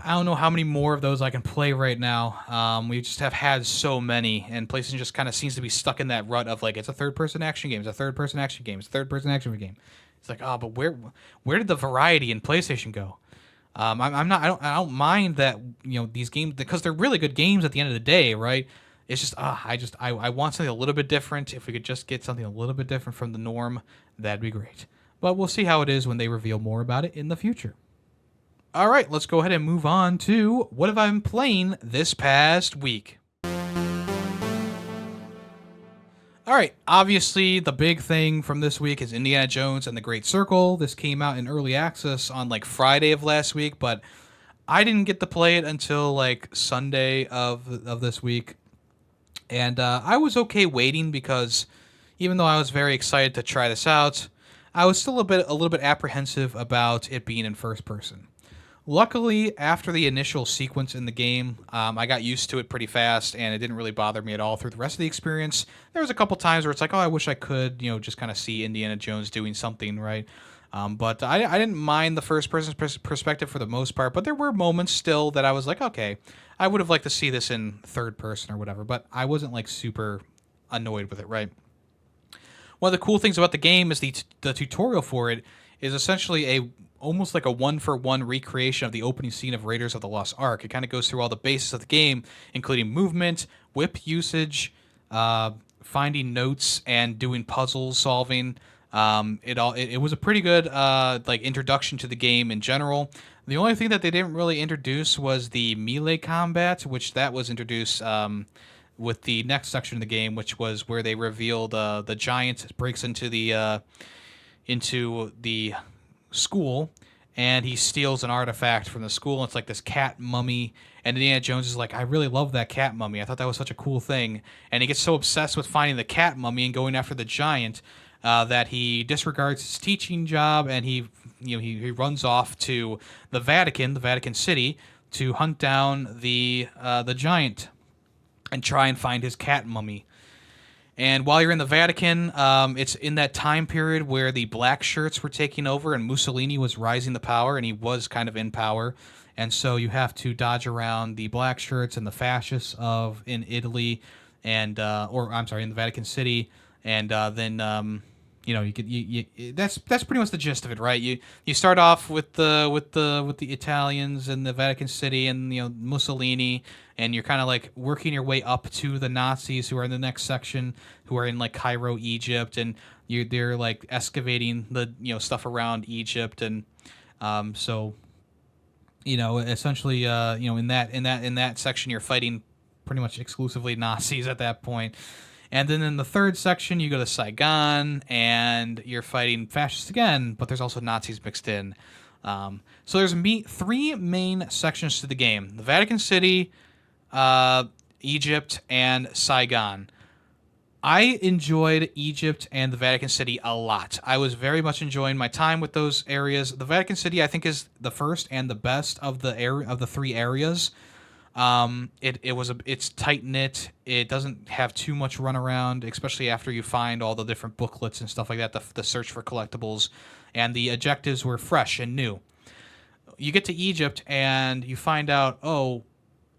I don't know how many more of those I can play right now. We just have had so many, and PlayStation just kind of seems to be stuck in that rut of like, it's a third-person action game, it's a third-person action game, it's a third-person action game. It's like, but where did the variety in PlayStation go? I don't mind that these games, because they're really good games at the end of the day, right? It's just I want something a little bit different. If we could just get something a little bit different from the norm, that'd be great. But we'll see how it is when they reveal more about it in the future. All right, let's go ahead and move on to what have I been playing this past week. All right, obviously the big thing from this week is Indiana Jones and the Great Circle. This came out in early access on like Friday of last week, but I didn't get to play it until like Sunday of this week. And I was okay waiting because even though I was very excited to try this out, I was still a little bit apprehensive about it being in first person. Luckily, after the initial sequence in the game, I got used to it pretty fast, and it didn't really bother me at all through the rest of the experience. There was a couple times where it's like, oh, I wish I could, just kind of see Indiana Jones doing something, right? But I didn't mind the first-person perspective for the most part, but there were moments still that I was like, okay, I would have liked to see this in third person or whatever, but I wasn't, like, super annoyed with it, right? One of the cool things about the game is the tutorial for it is essentially almost like a one-for-one recreation of the opening scene of Raiders of the Lost Ark. It kind of goes through all the basics of the game, including movement, whip usage, finding notes, and doing puzzle solving. It was a pretty good like introduction to the game in general. The only thing that they didn't really introduce was the melee combat, which that was introduced with the next section of the game, which was where they revealed the giant breaks into the school, and he steals an artifact from the school. It's like this cat mummy, and Indiana Jones is like, I really love that cat mummy. I thought that was such a cool thing. And he gets so obsessed with finding the cat mummy and going after the giant that he disregards his teaching job, and he runs off to the Vatican City, to hunt down the giant and try and find his cat mummy. And while you're in the Vatican, it's in that time period where the black shirts were taking over and Mussolini was rising to power, and he was kind of in power. And so you have to dodge around the black shirts and the fascists in Italy, and in the Vatican City, and then that's pretty much the gist of it, right? You start off with the Italians and the Vatican City and Mussolini, and you're kind of like working your way up to the Nazis, who are in the next section, who are in like Cairo, Egypt, and they're like excavating the stuff around Egypt, and essentially in that section you're fighting pretty much exclusively Nazis at that point. And then in the third section, you go to Saigon, and you're fighting fascists again, but there's also Nazis mixed in. So there's three main sections to the game: the Vatican City, Egypt, and Saigon. I enjoyed Egypt and the Vatican City a lot. I was very much enjoying my time with those areas. The Vatican City, I think, is the first and the best of the three areas. It's tight knit. It doesn't have too much runaround, especially after you find all the different booklets and stuff like that. The search for collectibles, and the objectives were fresh and new. You get to Egypt and you find out, oh,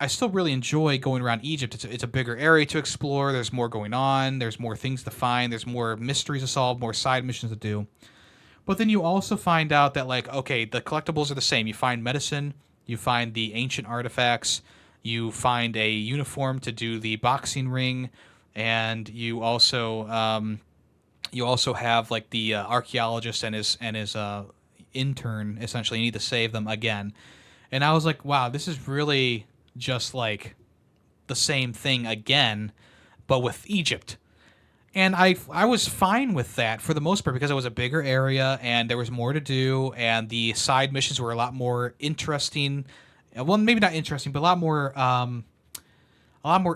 I still really enjoy going around Egypt. It's a bigger area to explore. There's more going on. There's more things to find. There's more mysteries to solve, more side missions to do. But then you also find out that, like, okay, the collectibles are the same. You find medicine, you find the ancient artifacts, you find a uniform to do the boxing ring, and you also have like the archaeologist and his intern. Essentially, you need to save them again. And I was like, wow, this is really just like the same thing again, but with Egypt. And I was fine with that for the most part because it was a bigger area and there was more to do, and the side missions were a lot more interesting. Well, maybe not interesting, but a lot more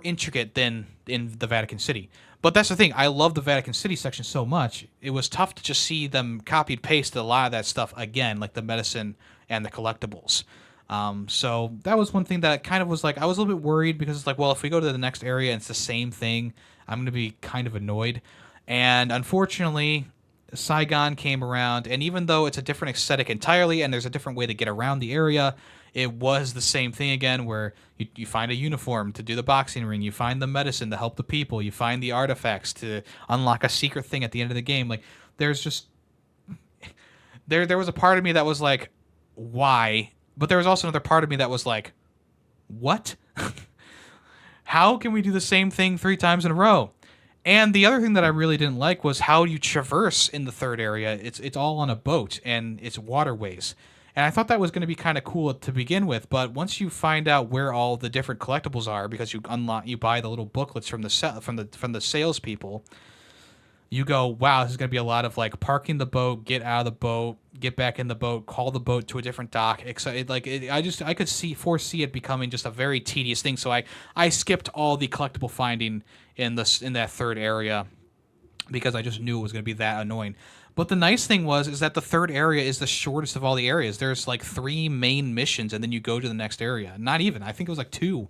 intricate than in the Vatican City. But that's the thing. I love the Vatican City section so much. It was tough to just see them copy and paste a lot of that stuff again, like the medicine and the collectibles. So that was one thing that kind of was like, I was a little bit worried because it's like, well, if we go to the next area and it's the same thing, I'm going to be kind of annoyed. And unfortunately, Saigon came around, and even though it's a different aesthetic entirely and there's a different way to get around the area, it was the same thing again, where you find a uniform to do the boxing ring, you find the medicine to help the people, you find the artifacts to unlock a secret thing at the end of the game. Like, there's just there was a part of me that was like, why? But there was also another part of me that was like, what? How can we do the same thing 3 times in a row? And the other thing that I really didn't like was how you traverse in the third area. It's all on a boat and it's waterways. And I thought that was going to be kind of cool to begin with, but once you find out where all the different collectibles are, because you buy the little booklets from the salespeople, you go, wow, this is going to be a lot of like parking the boat, get out of the boat, get back in the boat, call the boat to a different dock. I could foresee it becoming just a very tedious thing. So I skipped all the collectible finding in that third area because I just knew it was going to be that annoying. But the nice thing is that the third area is the shortest of all the areas. There's like 3 main missions, and then you go to the next area. Not even. I think it was like 2.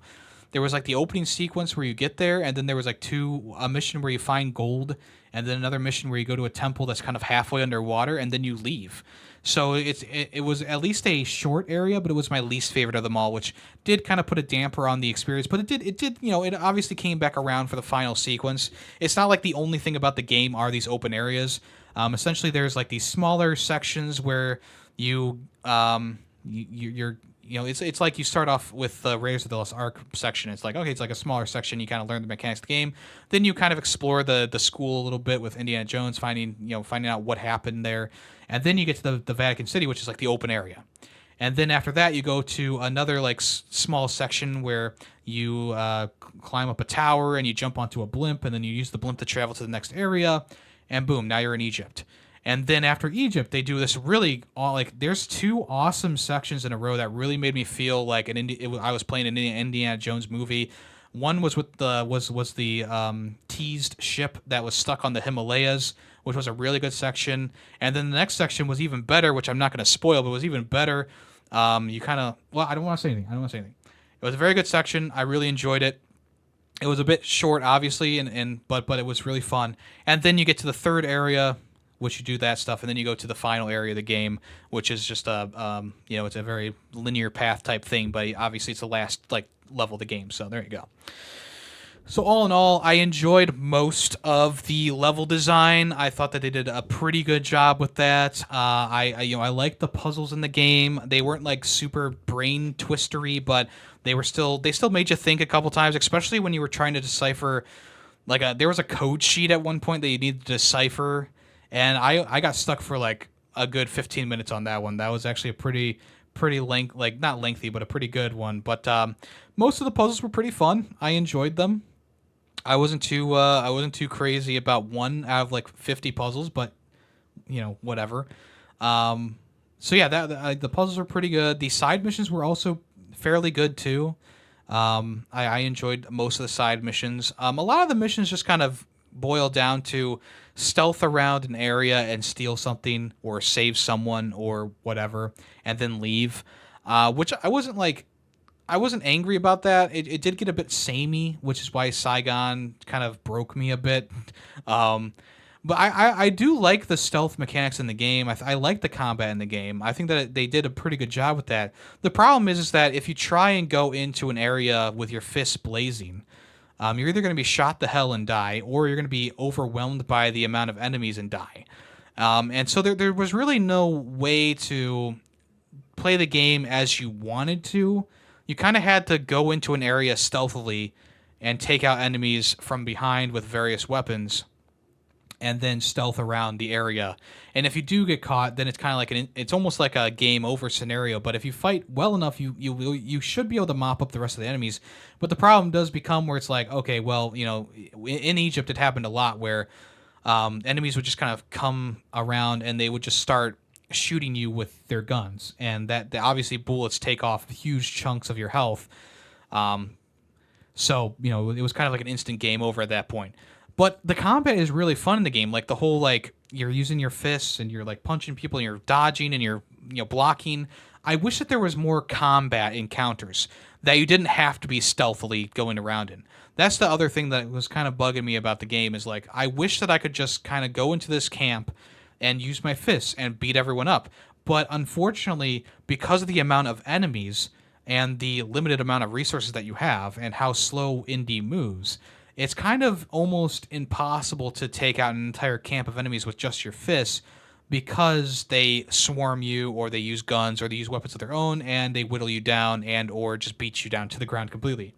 There was like the opening sequence where you get there, and then there was like a mission where you find gold, and then another mission where you go to a temple that's kind of halfway underwater, and then you leave. So it was at least a short area, but it was my least favorite of them all, which did kind of put a damper on the experience. But it did it obviously came back around for the final sequence. It's not like the only thing about the game are these open areas. Essentially, there's like these smaller sections where you're it's like you start off with the Raiders of the Lost Ark section. It's like, okay, it's like a smaller section. You kind of learn the mechanics of the game. Then you kind of explore the school a little bit with Indiana Jones, finding out what happened there. And then you get to the Vatican City, which is like the open area. And then after that, you go to another like small section where you climb up a tower and you jump onto a blimp, and then you use the blimp to travel to the next area. And boom, now you're in Egypt. And then after Egypt, they do this really there's 2 awesome sections in a row that really made me feel like I was playing an Indiana Jones movie. One was with the teased ship that was stuck on the Himalayas, which was a really good section. And then the next section was even better, which I'm not going to spoil, but it was even better. I don't want to say anything. It was a very good section. I really enjoyed it. It was a bit short, obviously, but it was really fun. And then you get to the third area, which you do that stuff, and then you go to the final area of the game, which is just it's a very linear path type thing, but obviously it's the last like level of the game. So there you go. So all in all, I enjoyed most of the level design. I thought that they did a pretty good job with that. I liked the puzzles in the game. They weren't like super brain twistery, but they still made you think a couple times, especially when you were trying to decipher. There was a code sheet at one point that you needed to decipher, and I got stuck for like a good 15 minutes on that one. That was actually a pretty not lengthy, but a pretty good one. But most of the puzzles were pretty fun. I enjoyed them. I wasn't too crazy about one out of like 50 puzzles, but whatever. So yeah, the puzzles were pretty good. The side missions were also fairly good too. I enjoyed most of the side missions. A lot of the missions just kind of boil down to stealth around an area and steal something or save someone or whatever, and then leave. Which I wasn't angry about that. It did get a bit samey, which is why Saigon kind of broke me a bit. Um, but I do like the stealth mechanics in the game. I like the combat in the game. I think that they did a pretty good job with that. The problem is that if you try and go into an area with your fists blazing, you're either going to be shot to hell and die, or you're going to be overwhelmed by the amount of enemies and die. And so there was really no way to play the game as you wanted to. You kind of had to go into an area stealthily and take out enemies from behind with various weapons, and then stealth around the area. And if you do get caught, then it's kind of like it's almost like a game over scenario. But if you fight well enough, you should be able to mop up the rest of the enemies. But the problem does become where it's like, okay, well, in Egypt it happened a lot where enemies would just kind of come around and they would just start shooting you with their guns, and that obviously bullets take off huge chunks of your health. So it was kind of like an instant game over at that point. But the combat is really fun in the game. Like the whole you're using your fists and you're like punching people and you're dodging and you're blocking. I wish that there was more combat encounters that you didn't have to be stealthily going around in. That's the other thing that was kind of bugging me about the game is like I wish that I could just kind of go into this camp and use my fists and beat everyone up. But unfortunately, because of the amount of enemies and the limited amount of resources that you have and how slow Indy moves, it's kind of almost impossible to take out an entire camp of enemies with just your fists because they swarm you or they use guns or they use weapons of their own and they whittle you down and or just beat you down to the ground completely.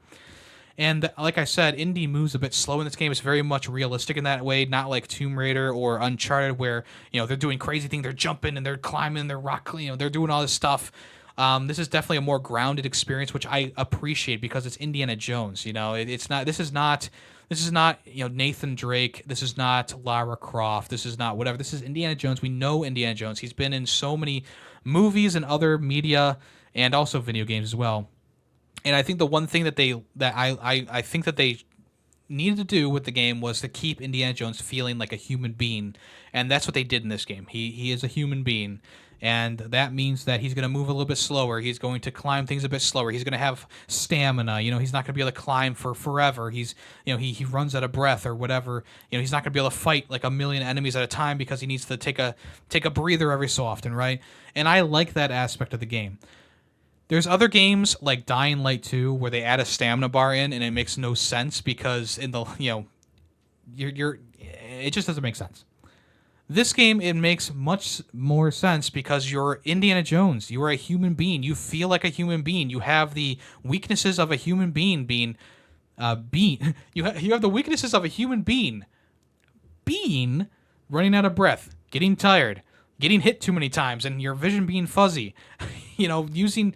And like I said, Indy moves a bit slow in this game. It's very much realistic in that way, not like Tomb Raider or Uncharted where, they're doing crazy things. They're jumping and they're climbing, they're they're doing all this stuff. This is definitely a more grounded experience, which I appreciate because it's Indiana Jones. It's not. This is not. Nathan Drake. This is not Lara Croft. This is not whatever. This is Indiana Jones. We know Indiana Jones. He's been in so many movies and other media and also video games as well. And I think the one thing that I think that they needed to do with the game was to keep Indiana Jones feeling like a human being, and that's what they did in this game. He is a human being, and that means that he's going to move a little bit slower. He's going to climb things a bit slower. He's going to have stamina. He's not going to be able to climb for forever. He runs out of breath or whatever. He's not going to be able to fight like a million enemies at a time because he needs to take a breather every so often, right? And I like that aspect of the game. There's other games like Dying Light 2 where they add a stamina bar in and it makes no sense because in the it just doesn't make sense. This game, it makes much more sense because you're Indiana Jones. You are a human being. You feel like a human being. You have the weaknesses of a human being being you have the weaknesses of a human being running out of breath, getting tired, getting hit too many times, and your vision being fuzzy. Having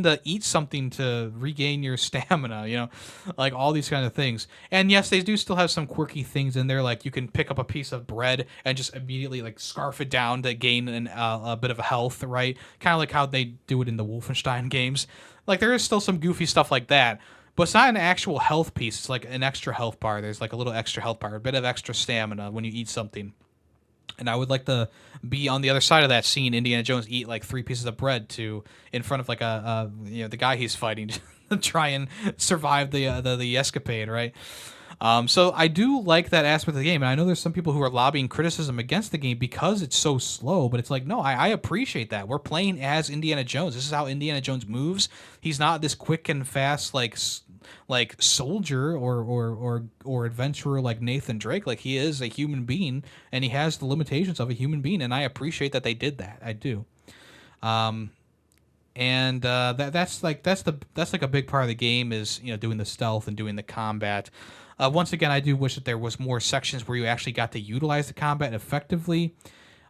to eat something to regain your stamina, like all these kind of things. And yes, they do still have some quirky things in there, like you can pick up a piece of bread and just immediately like scarf it down to gain a bit of health, right? Kind of like how they do it in the Wolfenstein games. Like there is still some goofy stuff like that, but it's not an actual health piece. It's like an extra health bar. There's like a little extra health bar, a bit of extra stamina when you eat something. And I would like to be on the other side of that scene. Indiana Jones eat like 3 pieces of bread in front of like the guy he's fighting to try and survive the escapade, right? So I do like that aspect of the game, and I know there's some people who are lobbying criticism against the game because it's so slow. But it's like, no, I appreciate that. We're playing as Indiana Jones. This is how Indiana Jones moves. He's not this quick and fast like soldier or adventurer like Nathan Drake. Like he is a human being and he has the limitations of a human being, and I appreciate that they did that. I do. That's like a big part of the game is doing the stealth and doing the combat. Once again, I do wish that there was more sections where you actually got to utilize the combat effectively.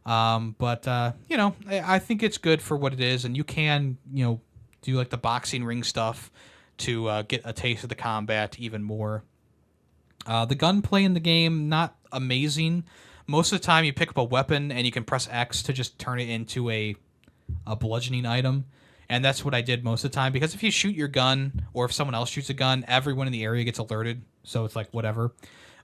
But I think it's good for what it is, and you can do like the boxing ring stuff to get a taste of the combat even more. The gunplay in the game, not amazing. Most of the time you pick up a weapon and you can press X to just turn it into a bludgeoning item. And that's what I did most of the time, because if you shoot your gun or if someone else shoots a gun, everyone in the area gets alerted. So it's like whatever.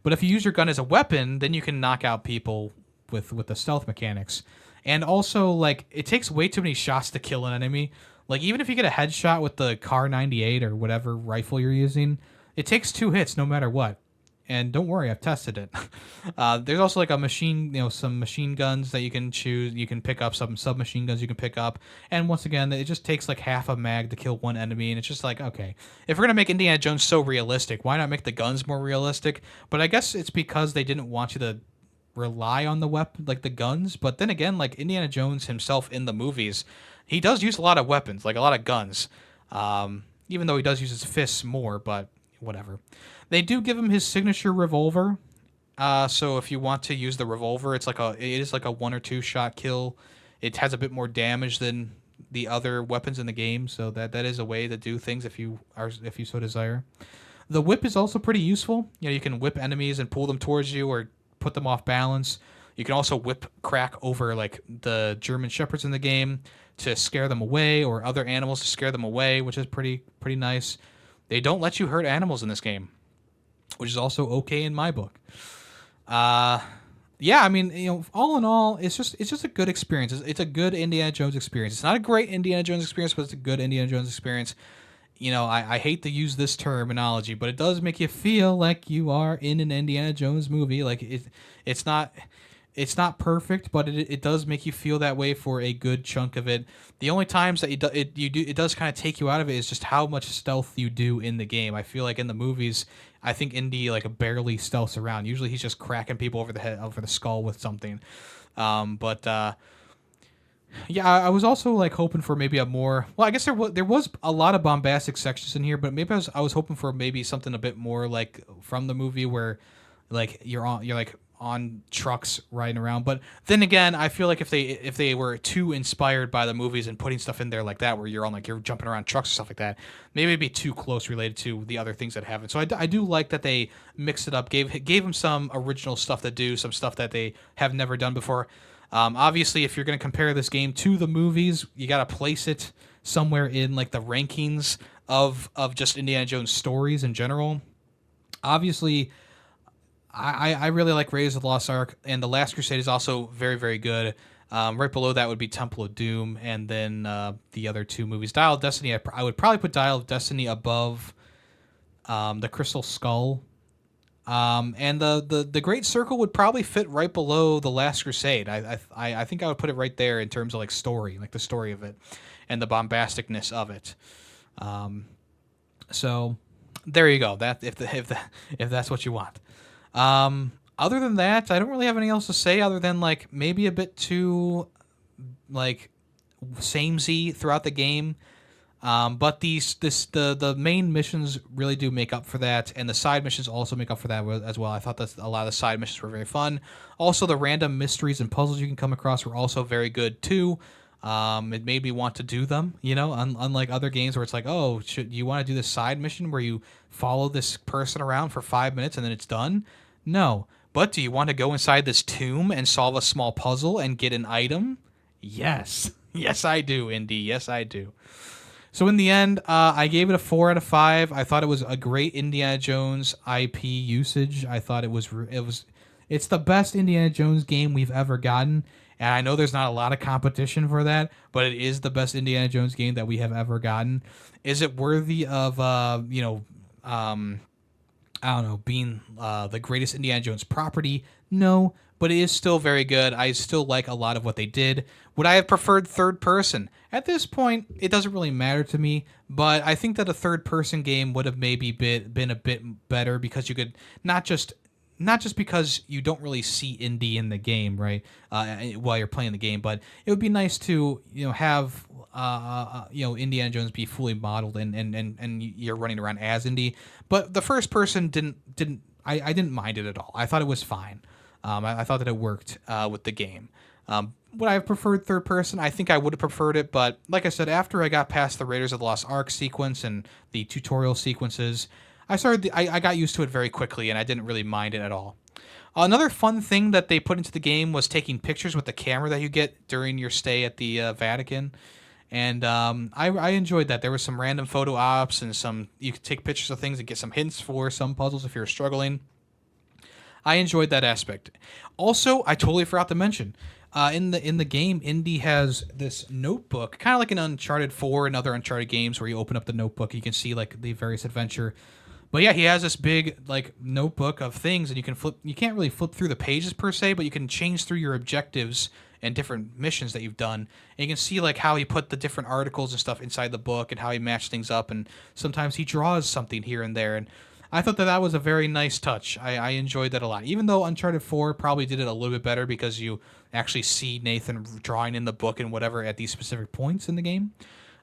But if you use your gun as a weapon, then you can knock out people with the stealth mechanics. And also, like, it takes way too many shots to kill an enemy. Like, even if you get a headshot with the Car 98 or whatever rifle you're using, it takes 2 hits no matter what. And don't worry, I've tested it. There's also like a machine, some machine guns that you can choose. You can pick up some submachine guns you can pick up. And once again, it just takes like half a mag to kill one enemy. And it's just like, okay, if we're going to make Indiana Jones so realistic, why not make the guns more realistic? But I guess it's because they didn't want you to rely on the weapon, like the guns. But then again, like Indiana Jones himself in the movies, he does use a lot of weapons, like a lot of guns. Even though he does use his fists more, but whatever. They do give him his signature revolver. So if you want to use the revolver, it is like a 1 or 2 shot kill. It has a bit more damage than the other weapons in the game, so that is a way to do things if you so desire. The whip is also pretty useful. You can whip enemies and pull them towards you or put them off balance. You can also whip crack over like the German shepherds in the game to scare them away, or other animals to scare them away, which is pretty nice. They don't let you hurt animals in this game, which is also okay in my book. Yeah, I mean, all in all, it's just a good experience. It's a good Indiana Jones experience. It's not a great Indiana Jones experience, but it's a good Indiana Jones experience. I hate to use this terminology, but it does make you feel like you are in an Indiana Jones movie. Like it's not perfect, but it does make you feel that way for a good chunk of it. The only times that it does kind of take you out of it is just how much stealth you do in the game. I feel like in the movies, I think Indy like barely stealths around. Usually he's just cracking people over the head, over the skull with something. Yeah, I was also like hoping for maybe a more. Well, I guess there was a lot of bombastic sections in here, but maybe I was hoping for maybe something a bit more like from the movie where like you're on trucks riding around. But then again, I feel like if they were too inspired by the movies and putting stuff in there like that, where you're jumping around trucks and stuff like that, maybe it'd be too close related to the other things that happen. So I do like that they mixed it up, gave them some original stuff to do, some stuff that they have never done before. Obviously, if you're going to compare this game to the movies, you got to place it somewhere in like the rankings of just Indiana Jones stories in general. Obviously, I really like Raiders of the Lost Ark, and The Last Crusade is also very, very good. Right below that would be Temple of Doom, and then the other 2 movies. Dial of Destiny, I would probably put Dial of Destiny above the Crystal Skull. And the Great Circle would probably fit right below The Last Crusade. I think I would put it right there in terms of like story, like the story of it, and the bombasticness of it. So there you go. That if that's what you want. Other than that, I don't really have anything else to say other than like maybe a bit too like samey throughout the game. But the main missions really do make up for that, and the side missions also make up for that as well. I thought that a lot of the side missions were very fun. Also, the random mysteries and puzzles you can come across were also very good too. It made me want to do them, unlike other games where it's like, oh, should you want to do this side mission where you follow this person around for 5 minutes and then it's done? No. But do you want to go inside this tomb and solve a small puzzle and get an item? Yes. Yes, I do, Indy. Yes, I do. So in the end, I gave it a 4 out of 5. I thought it was a great Indiana Jones IP usage. I thought it's the best Indiana Jones game we've ever gotten. And I know there's not a lot of competition for that, but it is the best Indiana Jones game that we have ever gotten. Is it worthy of, I don't know, being the greatest Indiana Jones property? No, but it is still very good. I still like a lot of what they did. Would I have preferred third person? At this point, it doesn't really matter to me, but I think that a third person game would have maybe been a bit better because you could not just because you don't really see Indy in the game, right? While you're playing the game, but it would be nice to have Indiana Jones be fully modeled and you're running around as Indy. But the first person I didn't mind it at all. I thought it was fine. I thought that it worked with the game. Would I have preferred third person? I think I would have preferred it, but like I said, after I got past the Raiders of the Lost Ark sequence and the tutorial sequences, I got used to it very quickly, and I didn't really mind it at all. Another fun thing that they put into the game was taking pictures with the camera that you get during your stay at the Vatican, and I enjoyed that. There was some random photo ops and you could take pictures of things and get some hints for some puzzles if you're struggling. I enjoyed that aspect. Also, I totally forgot to mention, in the game, Indy has this notebook, kind of like an Uncharted 4 and other Uncharted games, where you open up the notebook, you can see like the various adventure. But yeah, he has this big like notebook of things, and you can flip. You can't really flip through the pages per se, but you can change through your objectives and different missions that you've done, and you can see like how he put the different articles and stuff inside the book, and how he matched things up, and sometimes he draws something here and there, and I thought that that was a very nice touch. I enjoyed that a lot, even though Uncharted 4 probably did it a little bit better because you actually see Nathan drawing in the book and whatever at these specific points in the game.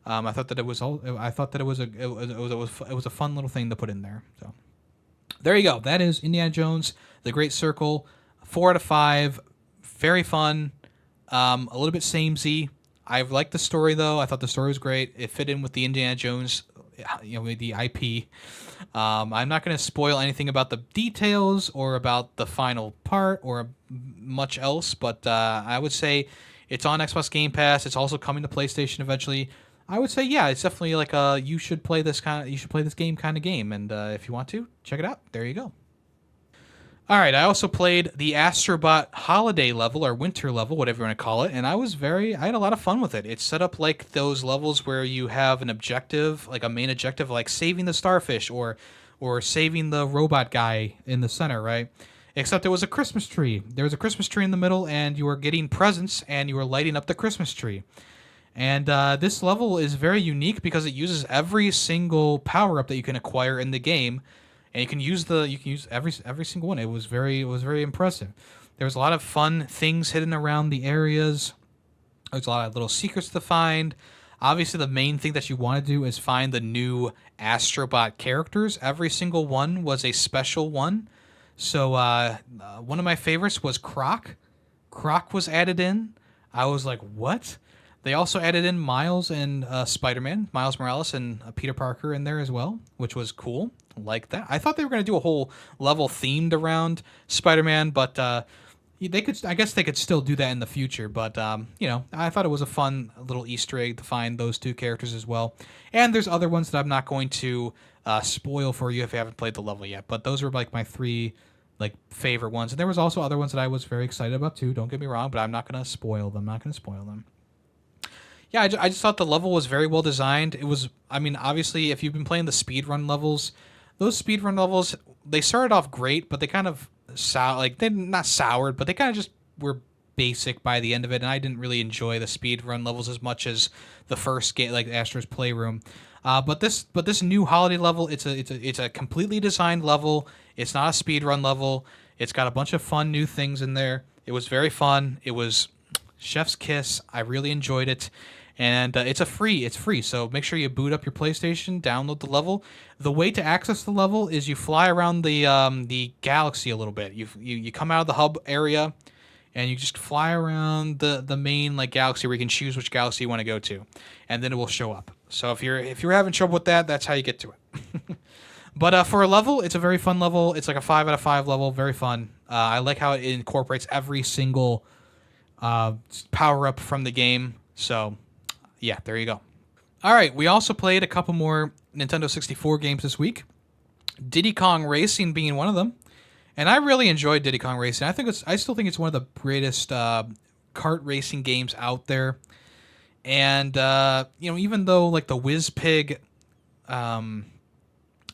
I thought that it was all. I thought that it was a fun little thing to put in there. So there you go. That is Indiana Jones: The Great Circle. 4 out of 5. Very fun. A little bit samey. I liked the story though. I thought the story was great. It fit in with the Indiana Jones, with the IP. I'm not going to spoil anything about the details or about the final part or much else, but I would say it's on Xbox Game Pass. It's also coming to PlayStation eventually. I would say, yeah, it's definitely like a you should play this game kind of game, and if you want to, check it out. There you go. All right, I also played the Astro Bot Holiday level or Winter level, whatever you want to call it, and I had a lot of fun with it. It's set up like those levels where you have an objective, like a main objective, like saving the starfish or saving the robot guy in the center, right? Except it was a Christmas tree. There was a Christmas tree in the middle, and you were getting presents, and you were lighting up the Christmas tree. And this level is very unique because it uses every single power up that you can acquire in the game, and you can use every single one. It was very impressive. There was a lot of fun things hidden around the areas. There's a lot of little secrets to find. Obviously, the main thing that you want to do is find the new Astrobot characters. Every single one was a special one. So one of my favorites was Croc. Croc was added in. I was like, what? They also added in Miles and Spider-Man, Miles Morales and Peter Parker in there as well, which was cool. Like that. I thought they were going to do a whole level themed around Spider-Man, but they could. I guess they could still do that in the future. But I thought it was a fun little Easter egg to find those two characters as well. And there's other ones that I'm not going to spoil for you if you haven't played the level yet. But those were like my 3 like favorite ones. And there was also other ones that I was very excited about too. Don't get me wrong, but I'm not going to spoil them. Yeah, I just thought the level was very well designed. It was, I mean, obviously, if you've been playing the speedrun levels, those speedrun levels, they started off great, but they kind of, they're not soured, but they kind of just were basic by the end of it, and I didn't really enjoy the speedrun levels as much as the first game, like Astro's Playroom. But this new holiday level, it's a completely designed level. It's not a speedrun level. It's got a bunch of fun new things in there. It was very fun. It was chef's kiss. I really enjoyed it. And it's free, so make sure you boot up your PlayStation, download the level. The way to access the level is you fly around the galaxy a little bit. You come out of the hub area, and you just fly around the main like galaxy where you can choose which galaxy you want to go to, and then it will show up. So if you're having trouble with that, that's how you get to it. But for a level, it's a very fun level. It's like a 5 out of 5 level, very fun. I like how it incorporates every single power up from the game. So. Yeah, there you go. All right, we also played a couple more Nintendo 64 games this week. Diddy Kong Racing being one of them, and I really enjoyed Diddy Kong Racing. I still think it's one of the greatest kart racing games out there. And even though like the WizPig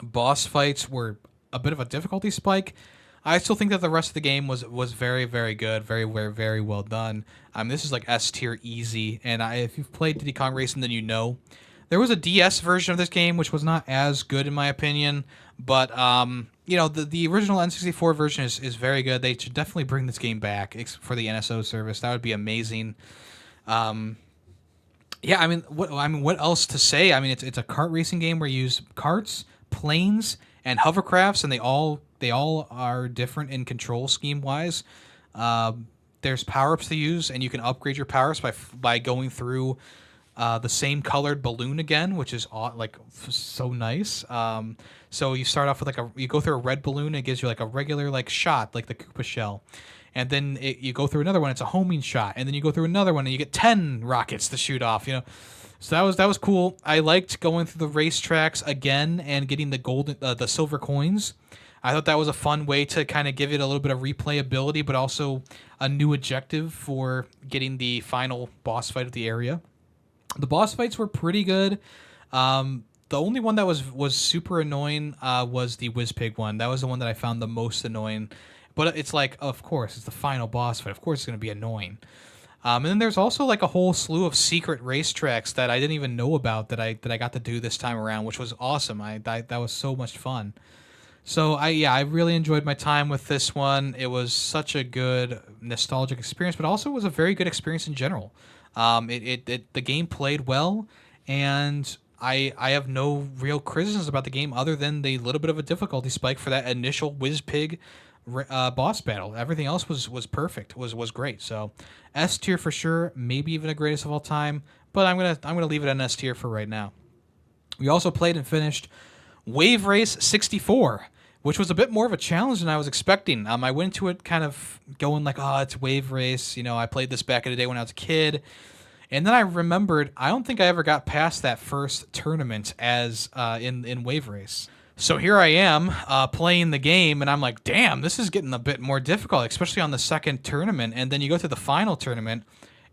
boss fights were a bit of a difficulty spike, I still think that the rest of the game was very, very good, very, very, very well done. This is like S tier easy, and if you've played Diddy Kong Racing, then you know. There was a DS version of this game, which was not as good in my opinion, but the original N64 version is very good. They should definitely bring this game back for the NSO service. That would be amazing. What else to say? I mean, it's a kart racing game where you use karts, planes, and hovercrafts, and they all are different in control scheme wise. There's power-ups to use, and you can upgrade your powers by going through the same colored balloon again, which is so nice. So you start off with you go through a red balloon, and it gives you like a regular like shot, like the Koopa shell. And then you go through another one, it's a homing shot, and then you go through another one, and you get 10 rockets to shoot off. So that was cool. I liked going through the racetracks again and getting the silver coins. I thought that was a fun way to kind of give it a little bit of replayability, but also a new objective for getting the final boss fight of the area. The boss fights were pretty good. The only one that was super annoying was the Whizpig one. That was the one that I found the most annoying. But it's like, of course, it's the final boss fight. Of course, it's going to be annoying. And then there's also like a whole slew of secret racetracks that I didn't even know about that I got to do this time around, which was awesome. That was so much fun. So I really enjoyed my time with this one. It was such a good nostalgic experience, but also was a very good experience in general. The game played well, and I have no real criticisms about the game other than the little bit of a difficulty spike for that initial Whizpig boss battle. Everything else was perfect, was great. So S tier for sure, maybe even the greatest of all time. But I'm gonna leave it an S tier for right now. We also played and finished Wave Race 64, which was a bit more of a challenge than I was expecting. I went into it kind of going like, oh, it's Wave Race. You know, I played this back in the day when I was a kid. And then I remembered, I don't think I ever got past that first tournament as in Wave Race. So here I am playing the game, and I'm like, damn, this is getting a bit more difficult, especially on the second tournament. And then you go to the final tournament,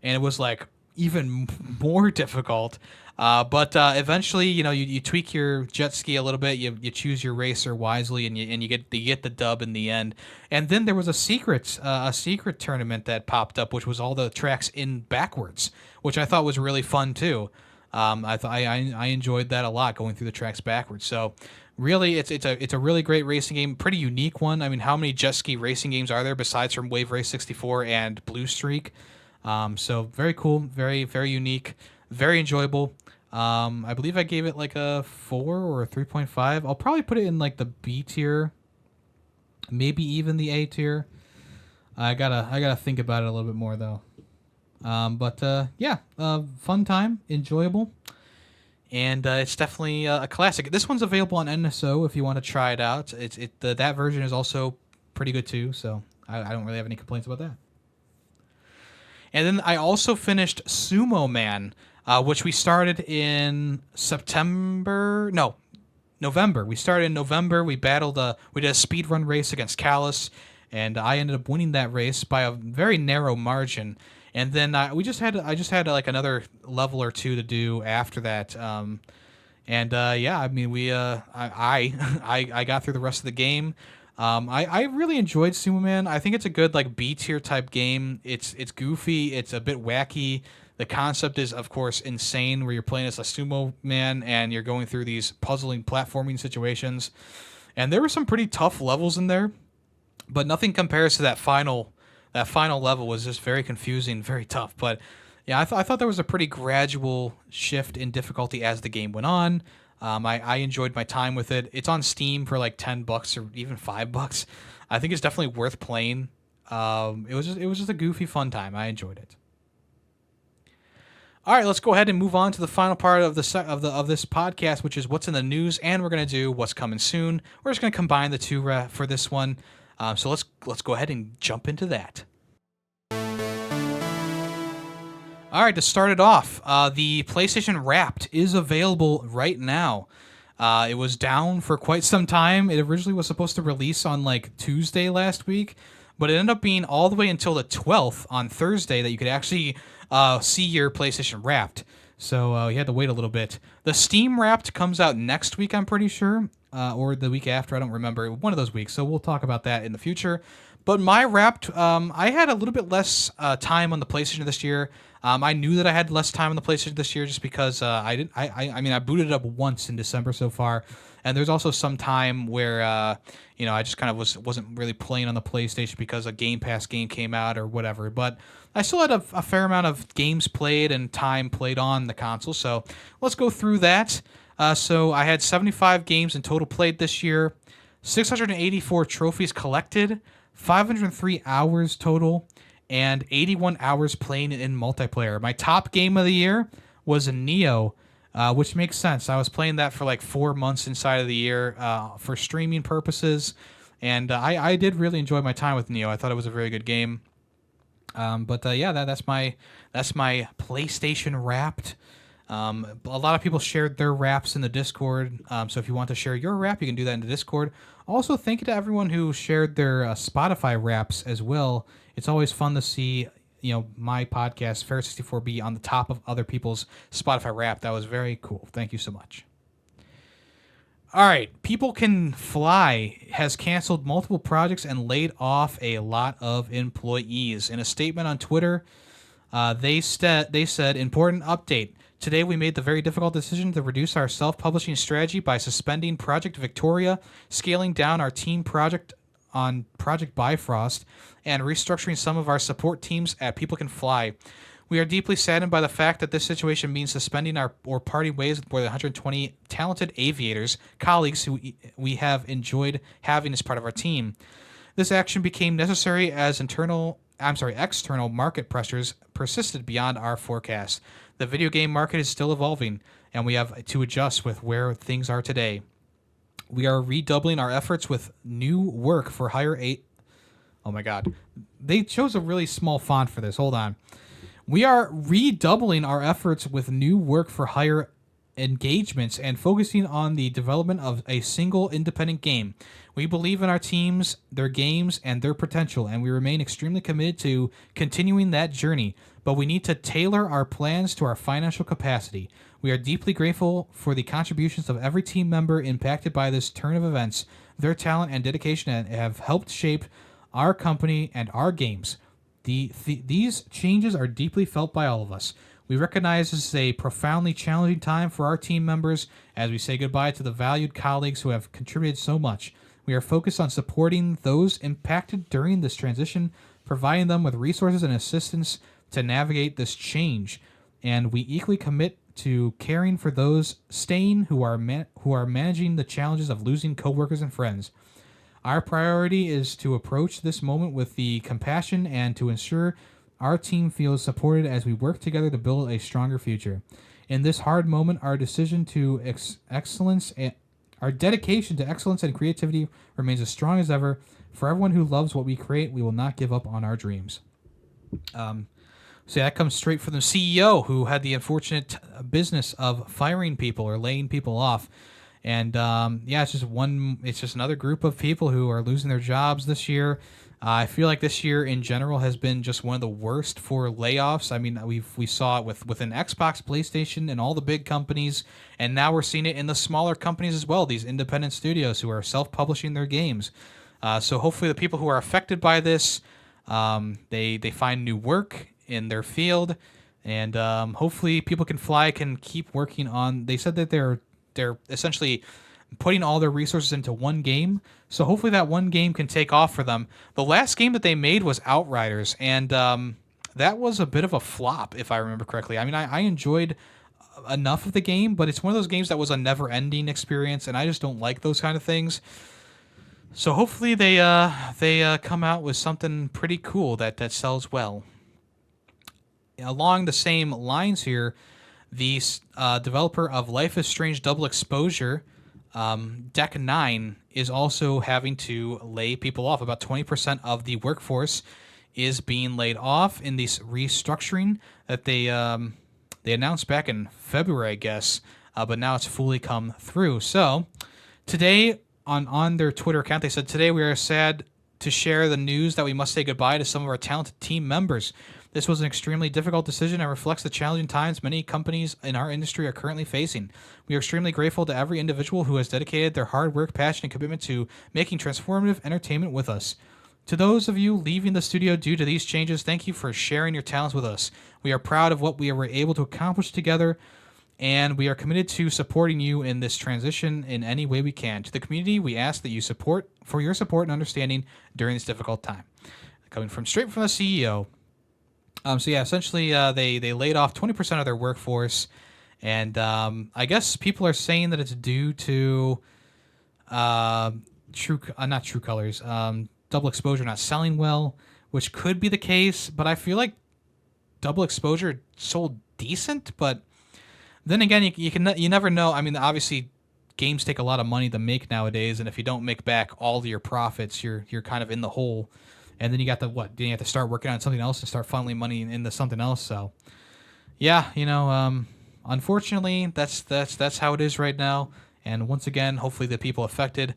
and it was like even more difficult. But eventually, you know, you tweak your jet ski a little bit. You choose your racer wisely, and you get the dub in the end. And then there was a secret tournament that popped up, which was all the tracks in backwards, which I thought was really fun too. I enjoyed that a lot, going through the tracks backwards. So really, it's a really great racing game, pretty unique one. I mean, how many jet ski racing games are there besides from Wave Race 64 and Blue Streak? So very cool, very very unique, very enjoyable. I believe I gave it like a 4 or a 3.5. I'll probably put it in like the B tier, maybe even the A tier. I gotta think about it a little bit more though. Fun time, enjoyable, and it's definitely a classic. This one's available on NSO if you want to try it out. That version is also pretty good too, so I don't really have any complaints about that. And then I also finished Sumoman, which we started in November. We started in November. We battled we did a speedrun race against Talos, and I ended up winning that race by a very narrow margin. And then I just had like another level or two to do after that. I mean, I got through the rest of the game. I really enjoyed Sumoman. I think it's a good like B tier type game. It's goofy. It's a bit wacky. The concept is, of course, insane, where you're playing as a sumo man and you're going through these puzzling platforming situations. And there were some pretty tough levels in there, but nothing compares to that final level. Was just very confusing, very tough. But yeah, I thought there was a pretty gradual shift in difficulty as the game went on. I enjoyed my time with it. It's on Steam for like $10 or even $5. I think it's definitely worth playing. It was just a goofy, fun time. I enjoyed it. All right, let's go ahead and move on to the final part of this podcast, which is what's in the news, and we're gonna do what's coming soon. We're just gonna combine the two for this one. So let's go ahead and jump into that. All right, to start it off, the PlayStation Wrapped is available right now. It was down for quite some time. It originally was supposed to release on like Tuesday last week, but it ended up being all the way until the 12th on Thursday that you could actually see your PlayStation Wrapped. So you had to wait a little bit. The Steam Wrapped comes out next week, I'm pretty sure, or the week after. I don't remember. One of those weeks. So we'll talk about that in the future. But my Wrapped, I had a little bit less time on the PlayStation this year. I knew that I had less time on the PlayStation this year just because I booted it up once in December so far, and there's also some time where I just kind of wasn't really playing on the PlayStation because a Game Pass game came out or whatever. But I still had a fair amount of games played and time played on the console. So let's go through that. So I had 75 games in total played this year, 684 trophies collected, 503 hours total, and 81 hours playing in multiplayer. My top game of the year was Neo, which makes sense. I was playing that for like 4 months inside of the year for streaming purposes, and I did really enjoy my time with Neo. I thought it was a very good game. That's my PlayStation Wrapped. A lot of people shared their raps in the Discord. So if you want to share your rap, you can do that in the Discord. Also, thank you to everyone who shared their Spotify raps as well. It's always fun to see, my podcast, Fair 64, be on the top of other people's Spotify rap. That was very cool. Thank you so much. All right, People Can Fly has canceled multiple projects and laid off a lot of employees. In a statement on Twitter, they said, important update. Today we made the very difficult decision to reduce our self-publishing strategy by suspending Project Victoria, scaling down our team project on Project Bifrost, and restructuring some of our support teams at People Can Fly. We are deeply saddened by the fact that this situation means suspending or parting ways with more than 120 talented aviators, colleagues who we have enjoyed having as part of our team. This action became necessary as external market pressures persisted beyond our forecast. The video game market is still evolving, and we have to adjust with where things are today. We are redoubling our efforts with new work for hire. Oh my God. They chose a really small font for this. Hold on. We are redoubling our efforts with new work for hire engagements and focusing on the development of a single independent game. We believe in our teams, their games, and their potential, and we remain extremely committed to continuing that journey, but we need to tailor our plans to our financial capacity. We are deeply grateful for the contributions of every team member impacted by this turn of events. Their talent and dedication have helped shape our company and our games. These changes are deeply felt by all of us. We recognize this is a profoundly challenging time for our team members as we say goodbye to the valued colleagues who have contributed so much. We are focused on supporting those impacted during this transition, providing them with resources and assistance to navigate this change, and we equally commit to caring for those staying who are managing the challenges of losing coworkers and friends. Our priority is to approach this moment with the compassion and to ensure our team feels supported as we work together to build a stronger future. In this hard moment, our decision to excellence and our dedication to excellence and creativity remains as strong as ever. For everyone who loves what we create, we will not give up on our dreams. So that comes straight from the CEO, who had the unfortunate business of firing people or laying people off. And it's just another group of people who are losing their jobs this year. I feel like this year in general has been just one of the worst for layoffs. I mean, we saw it within Xbox, PlayStation, and all the big companies, and now we're seeing it in the smaller companies as well. These independent studios who are self-publishing their games. So hopefully, the people who are affected by this, they find new work in their field, and hopefully, People Can Fly can keep working on. They said that they're essentially putting all their resources into one game. So hopefully that one game can take off for them. The last game that they made was Outriders, and that was a bit of a flop, if I remember correctly. I mean, I enjoyed enough of the game, but it's one of those games that was a never-ending experience, and I just don't like those kind of things. So hopefully they come out with something pretty cool that sells well. Along the same lines here, the developer of Life is Strange Double Exposure, Deck 9, is also having to lay people off. About 20% of the workforce is being laid off in this restructuring that they announced back in February, I guess, but now it's fully come through. So today on their Twitter account, they said, "Today we are sad to share the news that we must say goodbye to some of our talented team members. This was an extremely difficult decision and reflects the challenging times many companies in our industry are currently facing. We are extremely grateful to every individual who has dedicated their hard work, passion, and commitment to making transformative entertainment with us. To those of you leaving the studio due to these changes, thank you for sharing your talents with us. We are proud of what we were able to accomplish together, and we are committed to supporting you in this transition in any way we can. To the community, we ask that you support and understanding during this difficult time." Coming straight from the CEO. Essentially, they laid off 20% of their workforce, and I guess people are saying that it's due to not True Colors, Double Exposure not selling well, which could be the case. But I feel like Double Exposure sold decent, but then again, you never know. I mean, obviously, games take a lot of money to make nowadays, and if you don't make back all of your profits, you're kind of in the hole. And then you got then you have to start working on something else and start funneling money into something else. So, yeah, unfortunately, that's how it is right now. And once again, hopefully the people affected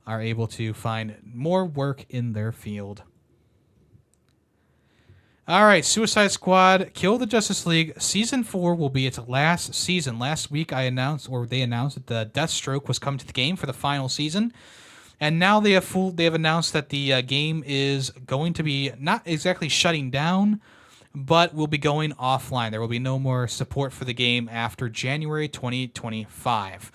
are able to find more work in their field. All right, Suicide Squad, Kill the Justice League. Season 4 will be its last season. Last week they announced that the Deathstroke was coming to the game for the final season. And now they have announced that the game is going to be not exactly shutting down, but will be going offline. There will be no more support for the game after January 2025.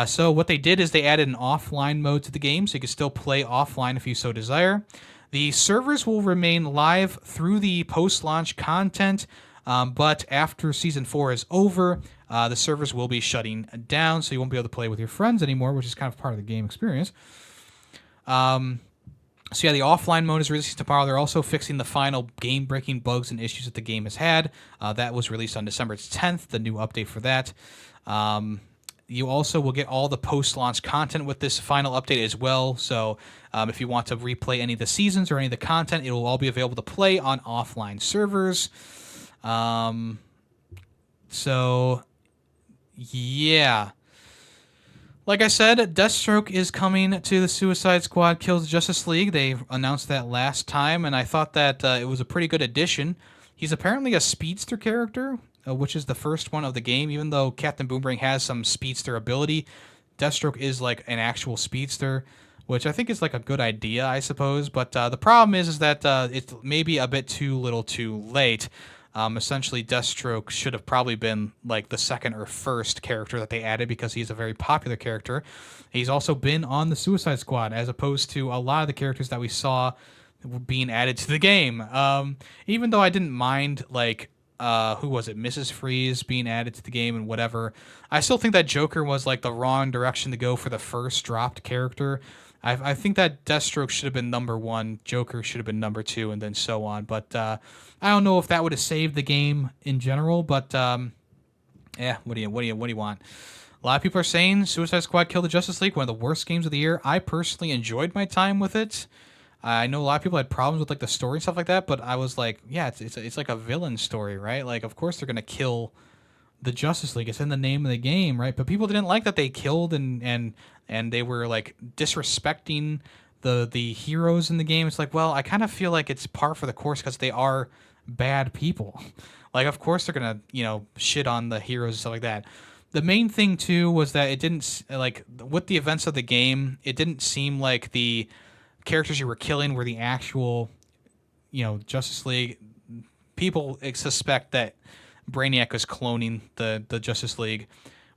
So what they did is they added an offline mode to the game, so you can still play offline if you so desire. The servers will remain live through the post-launch content, but after Season 4 is over, the servers will be shutting down, so you won't be able to play with your friends anymore, which is kind of part of the game experience. So yeah, the offline mode is releasing tomorrow. They're also fixing the final game-breaking bugs and issues that the game has had. That was released on December 10th, the new update for that. You also will get all the post-launch content with this final update as well. So if you want to replay any of the seasons or any of the content, it will all be available to play on offline servers. So, yeah. Like I said, Deathstroke is coming to the Suicide Squad Kills the Justice League. They announced that last time, and I thought that it was a pretty good addition. He's apparently a speedster character, which is the first one of the game. Even though Captain Boomerang has some speedster ability, Deathstroke is like an actual speedster, which I think is like a good idea, I suppose. But the problem is that it's maybe a bit too little too late. Essentially, Deathstroke should have probably been like the second or first character that they added because he's a very popular character. He's also been on the Suicide Squad as opposed to a lot of the characters that we saw being added to the game. Even though I didn't mind like who was it, Mrs. Freeze being added to the game and whatever, I still think that Joker was like the wrong direction to go for the first dropped character. I think that Deathstroke should have been number 1, Joker should have been number 2, and then so on. But I don't know if that would have saved the game in general. But yeah, what do you want? A lot of people are saying Suicide Squad Kill the Justice League, one of the worst games of the year. I personally enjoyed my time with it. I know a lot of people had problems with like the story and stuff like that, but I was like, yeah, it's like a villain story, right? Like, of course they're gonna kill the Justice League. It's in the name of the game, right? But people didn't like that they killed and they were like disrespecting the heroes in the game. It's like, well, I kind of feel like it's par for the course because they are bad people. Like, of course they're gonna shit on the heroes and stuff like that. The main thing too was that it didn't like with the events of the game. It didn't seem like the characters you were killing were the actual, Justice League. People suspect that Brainiac was cloning the Justice League,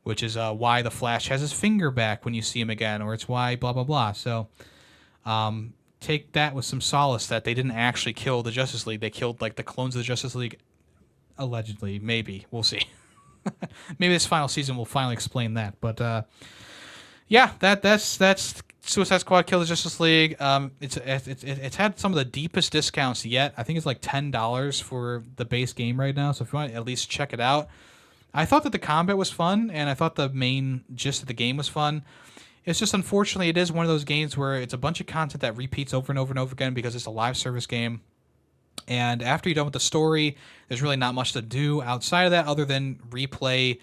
which is why the Flash has his finger back when you see him again, or it's why blah, blah, blah. So take that with some solace that they didn't actually kill the Justice League. They killed like the clones of the Justice League, allegedly. Maybe. We'll see. Maybe this final season will finally explain that. But yeah, that's Suicide Squad Kill the Justice League. It's had some of the deepest discounts yet. I think it's like $10 for the base game right now. So if you want to at least check it out. I thought that the combat was fun, and I thought the main gist of the game was fun. It's just, unfortunately, it is one of those games where it's a bunch of content that repeats over and over and over again because it's a live service game. And after you're done with the story, there's really not much to do outside of that other than replay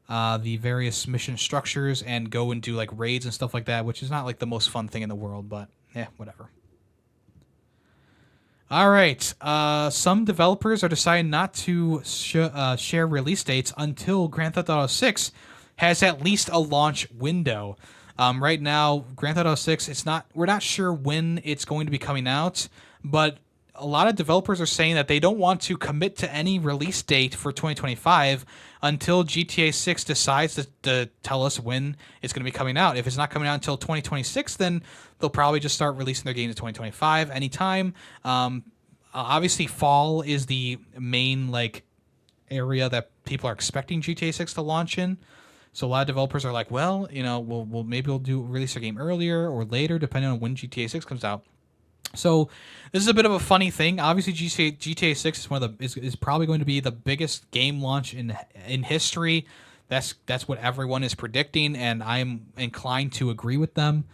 the various mission structures and go and do like raids and stuff like that, which is not like the most fun thing in the world, but yeah, whatever. All right. Some developers are deciding not to share release dates until Grand Theft Auto 6 has at least a launch window. Right now, Grand Theft Auto 6, we're not sure when it's going to be coming out, but a lot of developers are saying that they don't want to commit to any release date for 2025 until GTA 6 decides to tell us when it's going to be coming out. If it's not coming out until 2026, then they'll probably just start releasing their games in 2025 anytime. Obviously, fall is the main like area that people are expecting GTA 6 to launch in. So a lot of developers are like, well, maybe we'll release our game earlier or later, depending on when GTA 6 comes out. So this is a bit of a funny thing. Obviously, GTA 6 is probably going to be the biggest game launch in history. That's what everyone is predicting, and I'm inclined to agree with them.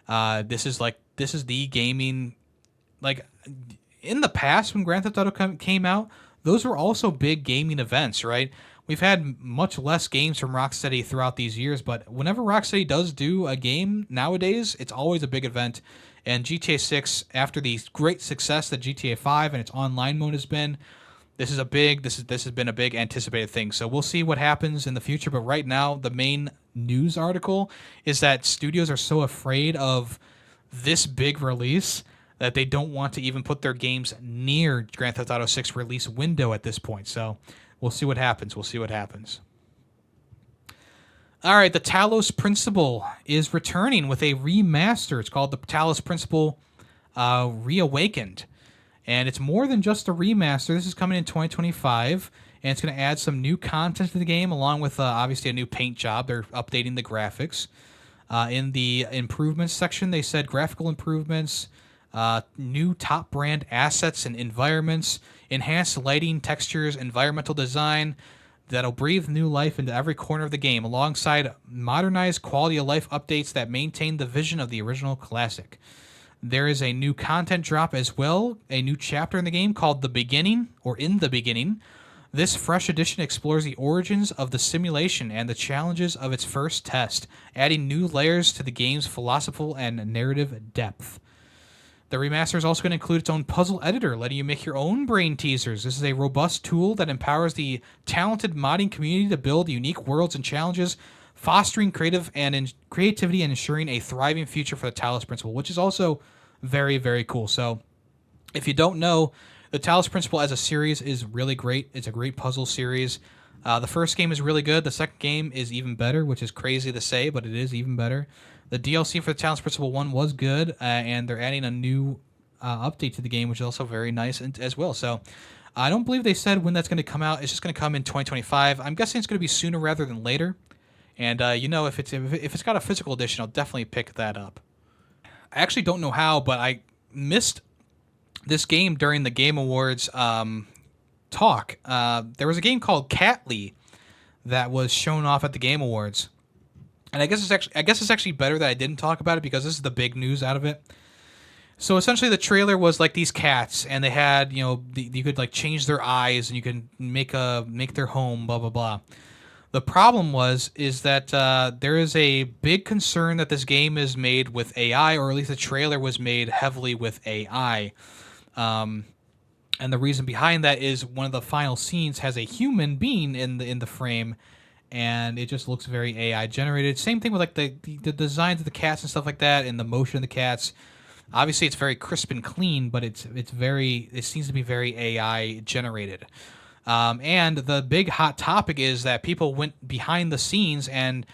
This is the gaming, like in the past when Grand Theft Auto came out, those were also big gaming events, right? we've had much less games from Rocksteady throughout these years, but whenever Rocksteady does do a game nowadays, it's always a big event. And GTA 6, after the great success that GTA 5 and its online mode has been, this has been a big anticipated thing. So we'll see what happens in the future. But right now, the main news article is that studios are so afraid of this big release that they don't want to even put their games near Grand Theft Auto 6 release window at this point. So we'll see what happens. All right, the Talos Principle is returning with a remaster. It's called the Talos Principle Reawakened. And it's more than just a remaster. This is coming in 2025, and it's going to add some new content to the game, along with obviously a new paint job. They're updating the graphics. In the improvements section, they said graphical improvements, new top brand assets and environments, enhanced lighting, textures, environmental design that'll breathe new life into every corner of the game, alongside modernized quality of life updates that maintain the vision of the original classic. There is a new content drop as well, a new chapter in the game called The Beginning, or In the Beginning. This fresh edition explores the origins of the simulation and the challenges of its first test, adding new layers to the game's philosophical and narrative depth. The remaster is also going to include its own puzzle editor, letting you make your own brain teasers. This is a robust tool that empowers the talented modding community to build unique worlds and challenges, fostering creativity and ensuring a thriving future for the Talos Principle, which is also very, very cool. So if you don't know, the Talos Principle as a series is really great. It's a great puzzle series. The first game is really good. The second game is even better, which is crazy to say, but it is even better. The DLC for the Talos Principle 1 was good, and they're adding a new update to the game, which is also very nice as well. So I don't believe they said when that's going to come out. It's just going to come in 2025. I'm guessing it's going to be sooner rather than later. And if it's got a physical edition, I'll definitely pick that up. I actually don't know how, but I missed this game during the Game Awards talk. There was a game called Catly that was shown off at the Game Awards, and I guess it's actually better that I didn't talk about it because this is the big news out of it. So essentially, the trailer was like these cats, and they had you could like change their eyes, and you can make their home, blah blah blah. The problem is that there is a big concern that this game is made with AI, or at least the trailer was made heavily with AI. And the reason behind that is one of the final scenes has a human being in the frame, and it just looks very AI generated. Same thing with like the designs of the cats and stuff like that, and the motion of the cats. Obviously, it's very crisp and clean, but it seems to be very AI generated. And the big hot topic is that people went behind the scenes and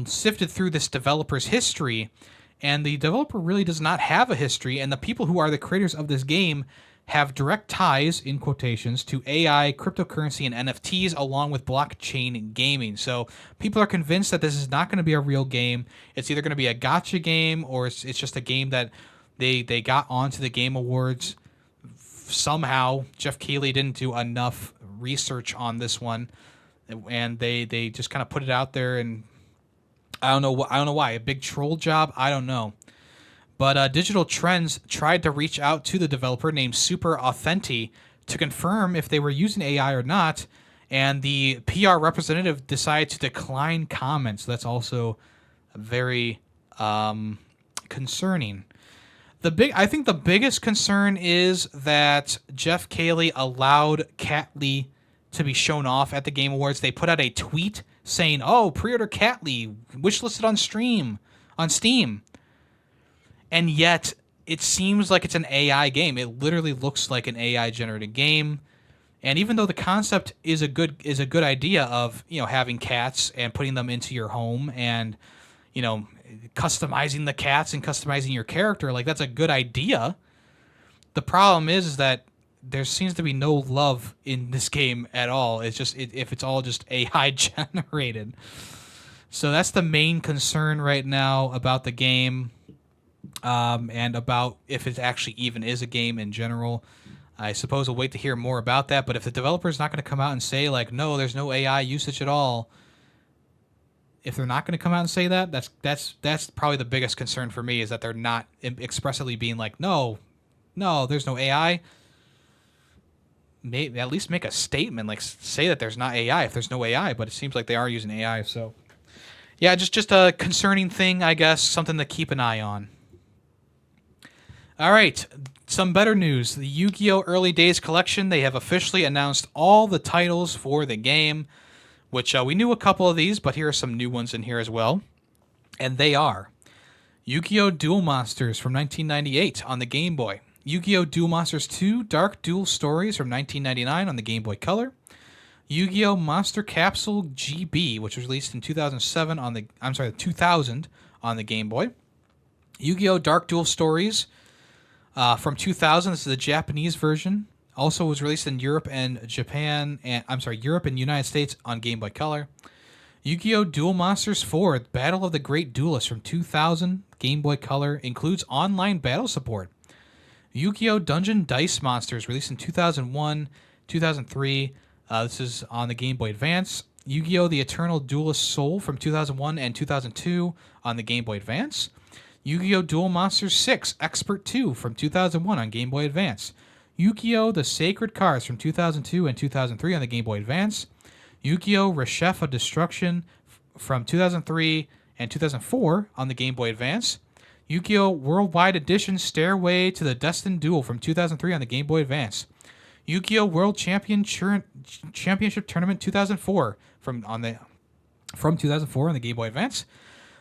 sifted through this developer's history, and the developer really does not have a history, and the people who are the creators of this game have direct ties, in quotations, to AI, cryptocurrency, and NFTs, along with blockchain gaming. So people are convinced that this is not going to be a real game. It's either going to be a gacha game, or it's just a game that they got onto the Game Awards somehow. Jeff Keighley didn't do enough research on this one, and they just kind of put it out there, and I don't know why. A big troll job? I don't know. But Digital Trends tried to reach out to the developer named Super Authenti to confirm if they were using AI or not, and the PR representative decided to decline comments. That's also very concerning. I think the biggest concern is that Jeff Keighley allowed Catly to be shown off at the Game Awards. They put out a tweet saying, "Oh, pre-order Catly, wishlisted on Steam," and yet it seems like it's an AI game. It literally looks like an AI generated game. And even though the concept is a good idea of having cats and putting them into your home and customizing the cats and customizing your character, like that's a good idea. The problem is that there seems to be no love in this game at all. It's just if it's all just AI generated. So that's the main concern right now about the game, and about if it actually even is a game in general. I suppose we'll wait to hear more about that. But if the developer is not going to come out and say like, no, there's no AI usage at all. If they're not going to come out and say that, that's probably the biggest concern for me, is that they're not expressly being like, no, there's no AI. at least make a statement, like say that there's not AI if there's no AI, but it seems like they are using AI. So yeah, just a concerning thing, I guess, something to keep an eye on. All right, some better news. The Yu-Gi-Oh! Early Days Collection, they have officially announced all the titles for the game, which we knew a couple of these, but here are some new ones in here as well. And they are Yu-Gi-Oh! Duel Monsters from 1998 on the Game Boy. Yu-Gi-Oh! Duel Monsters 2 Dark Duel Stories from 1999 on the Game Boy Color. Yu-Gi-Oh! Monster Capsule GB, which was released in 2007 on the 2000 on the Game Boy. Yu-Gi-Oh! Dark Duel Stories from 2000. This is the Japanese version. Also was released in Europe and Japan, and Europe and United States on Game Boy Color. Yu-Gi-Oh! Duel Monsters 4 Battle of the Great Duelists from 2000 Game Boy Color includes online battle support. Yu-Gi-Oh! Dungeon Dice Monsters released in 2001, 2003. This is on the Game Boy Advance. Yu-Gi-Oh! The Eternal Duelist Soul from 2001 and 2002 on the Game Boy Advance. Yu-Gi-Oh! Duel Monsters 6 Expert 2 from 2001 on Game Boy Advance. Yu-Gi-Oh! The Sacred Cards from 2002 and 2003 on the Game Boy Advance. Yu-Gi-Oh! Reshef of Destruction from 2003 and 2004 on the Game Boy Advance. Yu-Gi-Oh! Worldwide Edition Stairway to the Destined Duel from 2003 on the Game Boy Advance. Yu-Gi-Oh! World Championship Tournament 2004 from 2004 on the Game Boy Advance.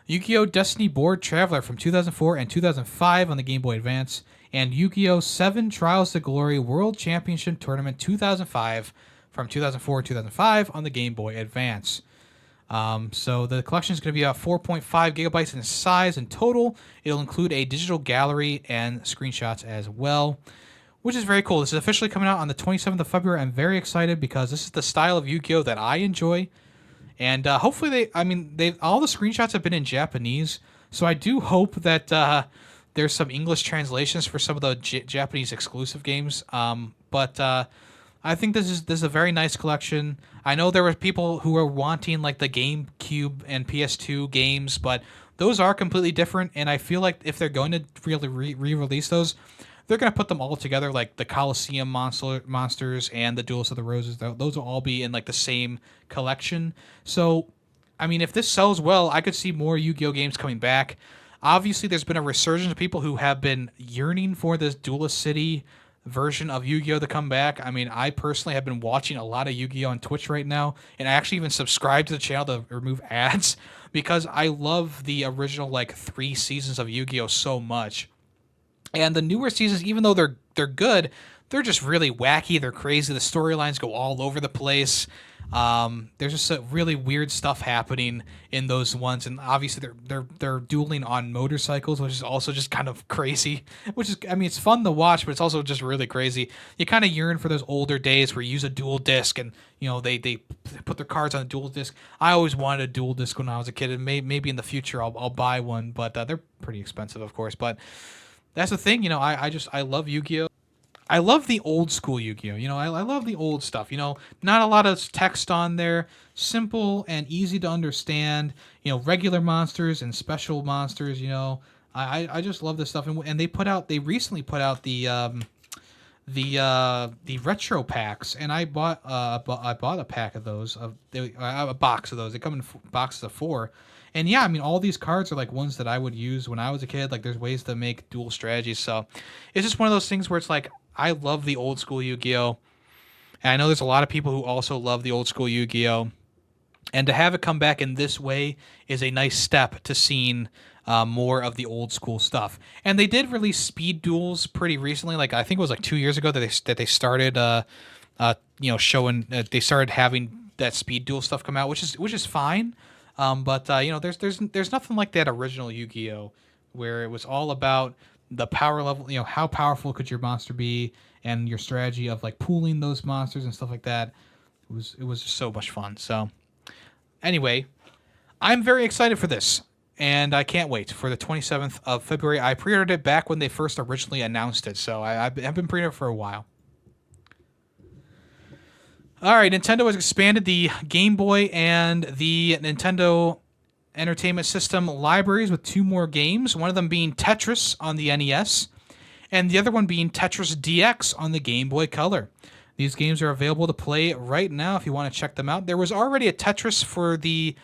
Yu-Gi-Oh! Destiny Board Traveler from 2004 and 2005 on the Game Boy Advance, and Yu-Gi-Oh! 7 Trials to Glory World Championship Tournament 2005 from 2004 and 2005 on the Game Boy Advance. So the collection is going to be about 4.5 gigabytes in size in total. It'll include a digital gallery and screenshots as well, which is very cool. This is officially coming out on the 27th of February. I'm very excited because this is the style of Yu-Gi-Oh! That I enjoy. And hopefully all the screenshots have been in Japanese, so I do hope that there's some English translations for some of the Japanese exclusive games. But I think this is a very nice collection. I know there were people who were wanting like the GameCube and PS2 games, but those are completely different. And I feel like if they're going to really re-release those, they're going to put them all together, like the Coliseum monsters and the Duelist of the Roses. Those will all be in like the same collection. So, I mean, if this sells well, I could see more Yu-Gi-Oh! Games coming back. Obviously, there's been a resurgence of people who have been yearning for this Duelist City version of Yu-Gi-Oh! To come back. I mean, I personally have been watching a lot of Yu-Gi-Oh! On Twitch right now, and I actually even subscribed to the channel to remove ads because I love the original like 3 seasons of Yu-Gi-Oh! So much. And the newer seasons, even though they're good, they're just really wacky. They're crazy. The storylines go all over the place. There's just really weird stuff happening in those ones, and obviously they're dueling on motorcycles, which is also just kind of crazy. Which is, I mean, it's fun to watch, but it's also just really crazy. You kind of yearn for those older days where you use a dual disc, and you know they put their cards on a dual disc. I always wanted a dual disc when I was a kid, and maybe in the future I'll buy one, but they're pretty expensive, of course. But that's the thing, you know. I love Yu-Gi-Oh! I love the old school Yu-Gi-Oh! You know, I love the old stuff. You know, not a lot of text on there, simple and easy to understand. You know, regular monsters and special monsters. You know, I just love this stuff. And they recently put out the retro packs, and I bought a pack of those a box of those. They come in boxes of 4. And yeah, I mean, all these cards are like ones that I would use when I was a kid. Like, there's ways to make dual strategies. So it's just one of those things where it's like, I love the old school Yu-Gi-Oh! And I know there's a lot of people who also love the old school Yu-Gi-Oh! And to have it come back in this way is a nice step to seeing more of the old school stuff. And they did release speed duels pretty recently. Like, I think it was like 2 years ago that they started, showing. They started having that speed duel stuff come out, which is fine. But there's nothing like that original Yu-Gi-Oh! Where it was all about the power level, you know, how powerful could your monster be, and your strategy of like pooling those monsters and stuff like that. It was just so much fun. So anyway, I'm very excited for this, and I can't wait for the 27th of February. I pre-ordered it back when they first originally announced it, so I've been pre-ordered for a while. All right, Nintendo has expanded the Game Boy and the Nintendo Entertainment System libraries with 2 more games, one of them being Tetris on the NES, and the other one being Tetris DX on the Game Boy Color. These games are available to play right now if you want to check them out. There was already a Tetris for the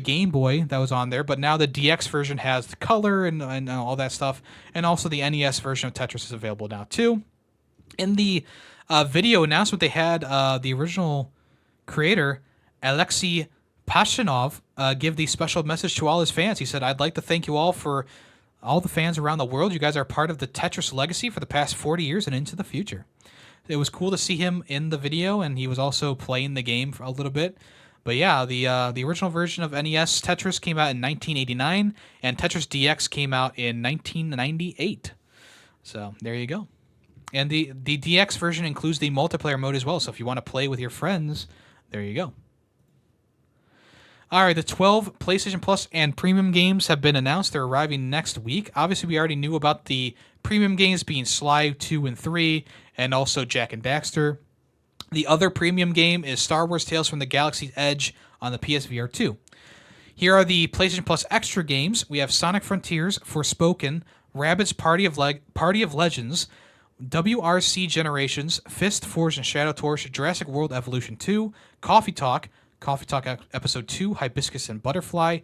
Game Boy that was on there, but now the DX version has the color and all that stuff, and also the NES version of Tetris is available now too. In the video announcement, they had the original creator, Alexei Pashinov, give the special message to all his fans. He said, "I'd like to thank you all for all the fans around the world. You guys are part of the Tetris legacy for the past 40 years and into the future." It was cool to see him in the video, and he was also playing the game for a little bit. But yeah, the original version of NES Tetris came out in 1989, and Tetris DX came out in 1998. So there you go. And the DX version includes the multiplayer mode as well, so if you want to play with your friends, there you go. All right, the 12 PlayStation Plus and Premium games have been announced. They're arriving next week. Obviously, we already knew about the Premium games being Sly 2 and 3, and also Jak and Daxter. The other Premium game is Star Wars Tales from the Galaxy's Edge on the PSVR 2. Here are the PlayStation Plus Extra games. We have Sonic Frontiers, Forspoken, Rabbids Party of Legends, WRC Generations, Fist, Forge, and Shadow Torch, Jurassic World Evolution 2, Coffee Talk Episode 2, Hibiscus and Butterfly,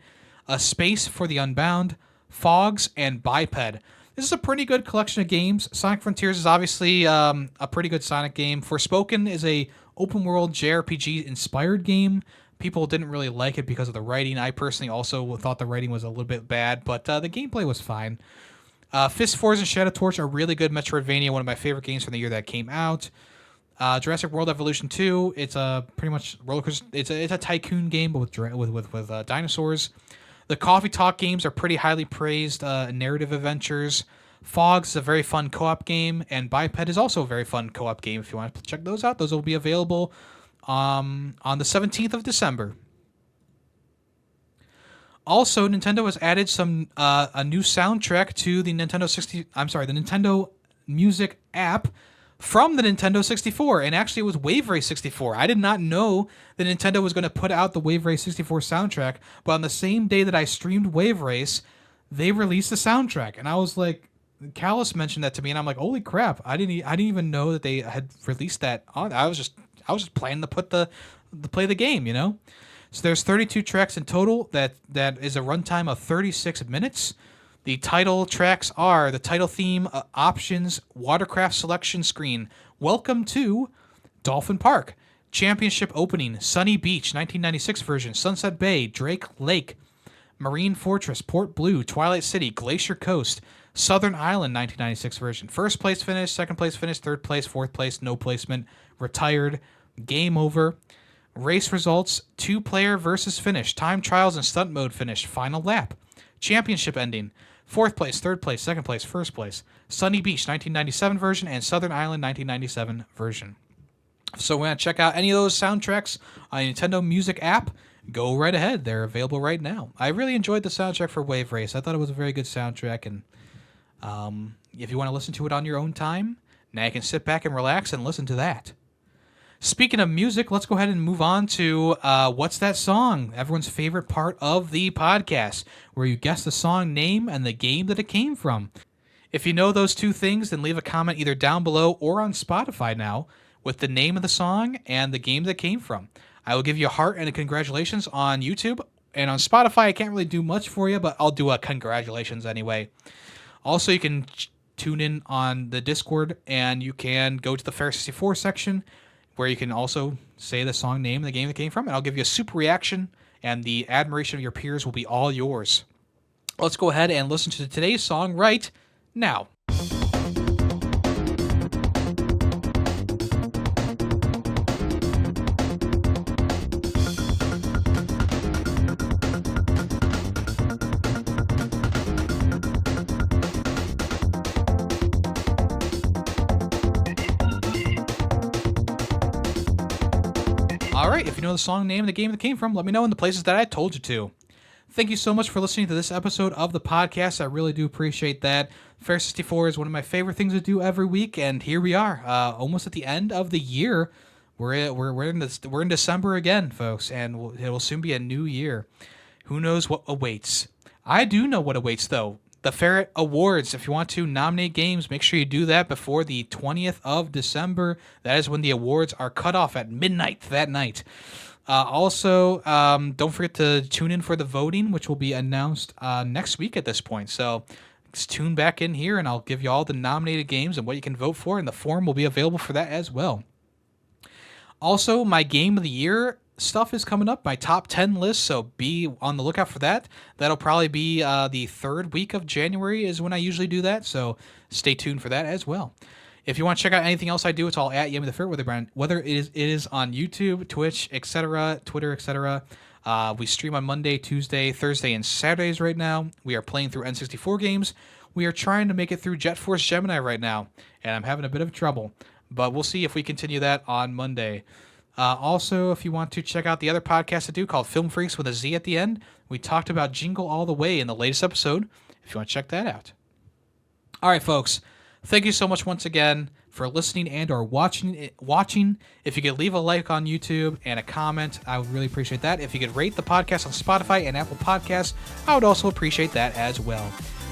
A Space for the Unbound, Fogs, and Biped. This is a pretty good collection of games. Sonic Frontiers is obviously a pretty good Sonic game. Forspoken is a open-world JRPG-inspired game. People didn't really like it because of the writing. I personally also thought the writing was a little bit bad, but the gameplay was fine. Fist, Force, and Shadow Torch are really good Metroidvania, one of my favorite games from the year that came out. Jurassic World Evolution 2, it's a pretty much roller coaster. It's a tycoon game, but with dinosaurs. The Coffee Talk games are pretty highly praised narrative adventures. Fogs is a very fun co-op game, and Biped is also a very fun co-op game. If you want to check those out, those will be available on the 17th of December. Also, Nintendo has added some a new soundtrack to the the Nintendo Music app from the Nintendo 64, and actually it was Wave Race 64. I did not know that Nintendo was going to put out the Wave Race 64 soundtrack, but on the same day that I streamed Wave Race, they released the soundtrack, and I was like, Talos mentioned that to me, and I'm like, holy crap! I didn't even know that they had released that on. I was just planning to play the game, you know. So there's 32 tracks in total. That is a runtime of 36 minutes. The title tracks are the title theme, options, watercraft selection screen, Welcome to Dolphin Park, Championship Opening, Sunny Beach, 1996 version, Sunset Bay, Drake Lake, Marine Fortress, Port Blue, Twilight City, Glacier Coast, Southern Island, 1996 version, first place finish, second place finish, third place, fourth place, no placement, retired, game over, race results, 2-player versus finish, time trials and stunt mode finish, final lap, championship ending, fourth place, third place, second place, first place, Sunny Beach 1997 version, and Southern Island 1997 version. So when I check out any of those soundtracks on the Nintendo Music app, go right ahead. They're available right now. I really enjoyed the soundtrack for Wave Race. I thought it was a very good soundtrack, and if you want to listen to it on your own time, now you can sit back and relax and listen to that. Speaking of music, let's go ahead and move on to What's That Song? Everyone's favorite part of the podcast, where you guess the song name and the game that it came from. If you know those two things, then leave a comment either down below or on Spotify now with the name of the song and the game that it came from. I will give you a heart and a congratulations on YouTube, and on Spotify I can't really do much for you, but I'll do a congratulations anyway. Also, you can tune in on the Discord, and you can go to the Fair 64 section, where you can also say the song name and the game that came from, and I'll give you a super reaction, and the admiration of your peers will be all yours. Let's go ahead and listen to today's song right now. All right, if you know the song name and the game that came from, let me know in the places that I told you to. Thank you so much for listening to this episode of the podcast. I really do appreciate that. Fair 64 is one of my favorite things to do every week, and here we are, almost at the end of the year. We're in December again, folks, and it will soon be a new year. Who knows what awaits? I do know what awaits, though. the Ferret Awards. If you want to nominate games, make sure you do that before the 20th of December. That is when the awards are cut off at midnight that night. Also, don't forget to tune in for the voting, which will be announced next week at this point. So just tune back in here, and I'll give you all the nominated games and what you can vote for, and the form will be available for that as well. Also, my Game of the Year stuff is coming up, my top 10 list, so be on the lookout for that. That'll probably be the third week of January is when I usually do that, so stay tuned for that as well. If you want to check out anything else I do, it's all at Yemmy the Ferret, whether it is on YouTube, Twitch, etc., Twitter, etc. We stream on Monday, Tuesday, Thursday, and Saturdays right now. We are playing through N64 games. We are trying to make it through Jet Force Gemini right now, and I'm having a bit of trouble, but we'll see if we continue that on Monday. Also, if you want to check out the other podcast I do called Film Freaks with a Z at the end, we talked about Jingle All the Way in the latest episode, if you want to check that out. All right, folks. Thank you so much once again for listening and or watching. If you could leave a like on YouTube and a comment, I would really appreciate that. If you could rate the podcast on Spotify and Apple Podcasts, I would also appreciate that as well.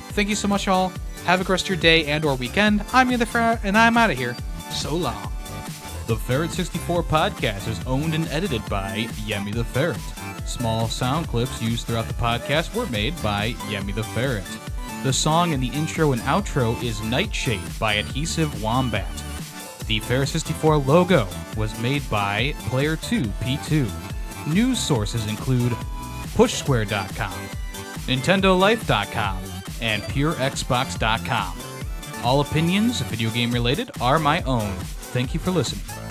Thank you so much, all. Have a great rest of your day and or weekend. I'm Yemmy the Ferret, and I'm out of here. So long. The Ferret 64 podcast is owned and edited by Yemmy the Ferret. Small sound clips used throughout the podcast were made by Yemmy the Ferret. The song in the intro and outro is Nightshade by Adhesive Wombat. The Ferret 64 logo was made by Player2P2. News sources include PushSquare.com, NintendoLife.com, and PureXbox.com. All opinions, video game related, are my own. Thank you for listening.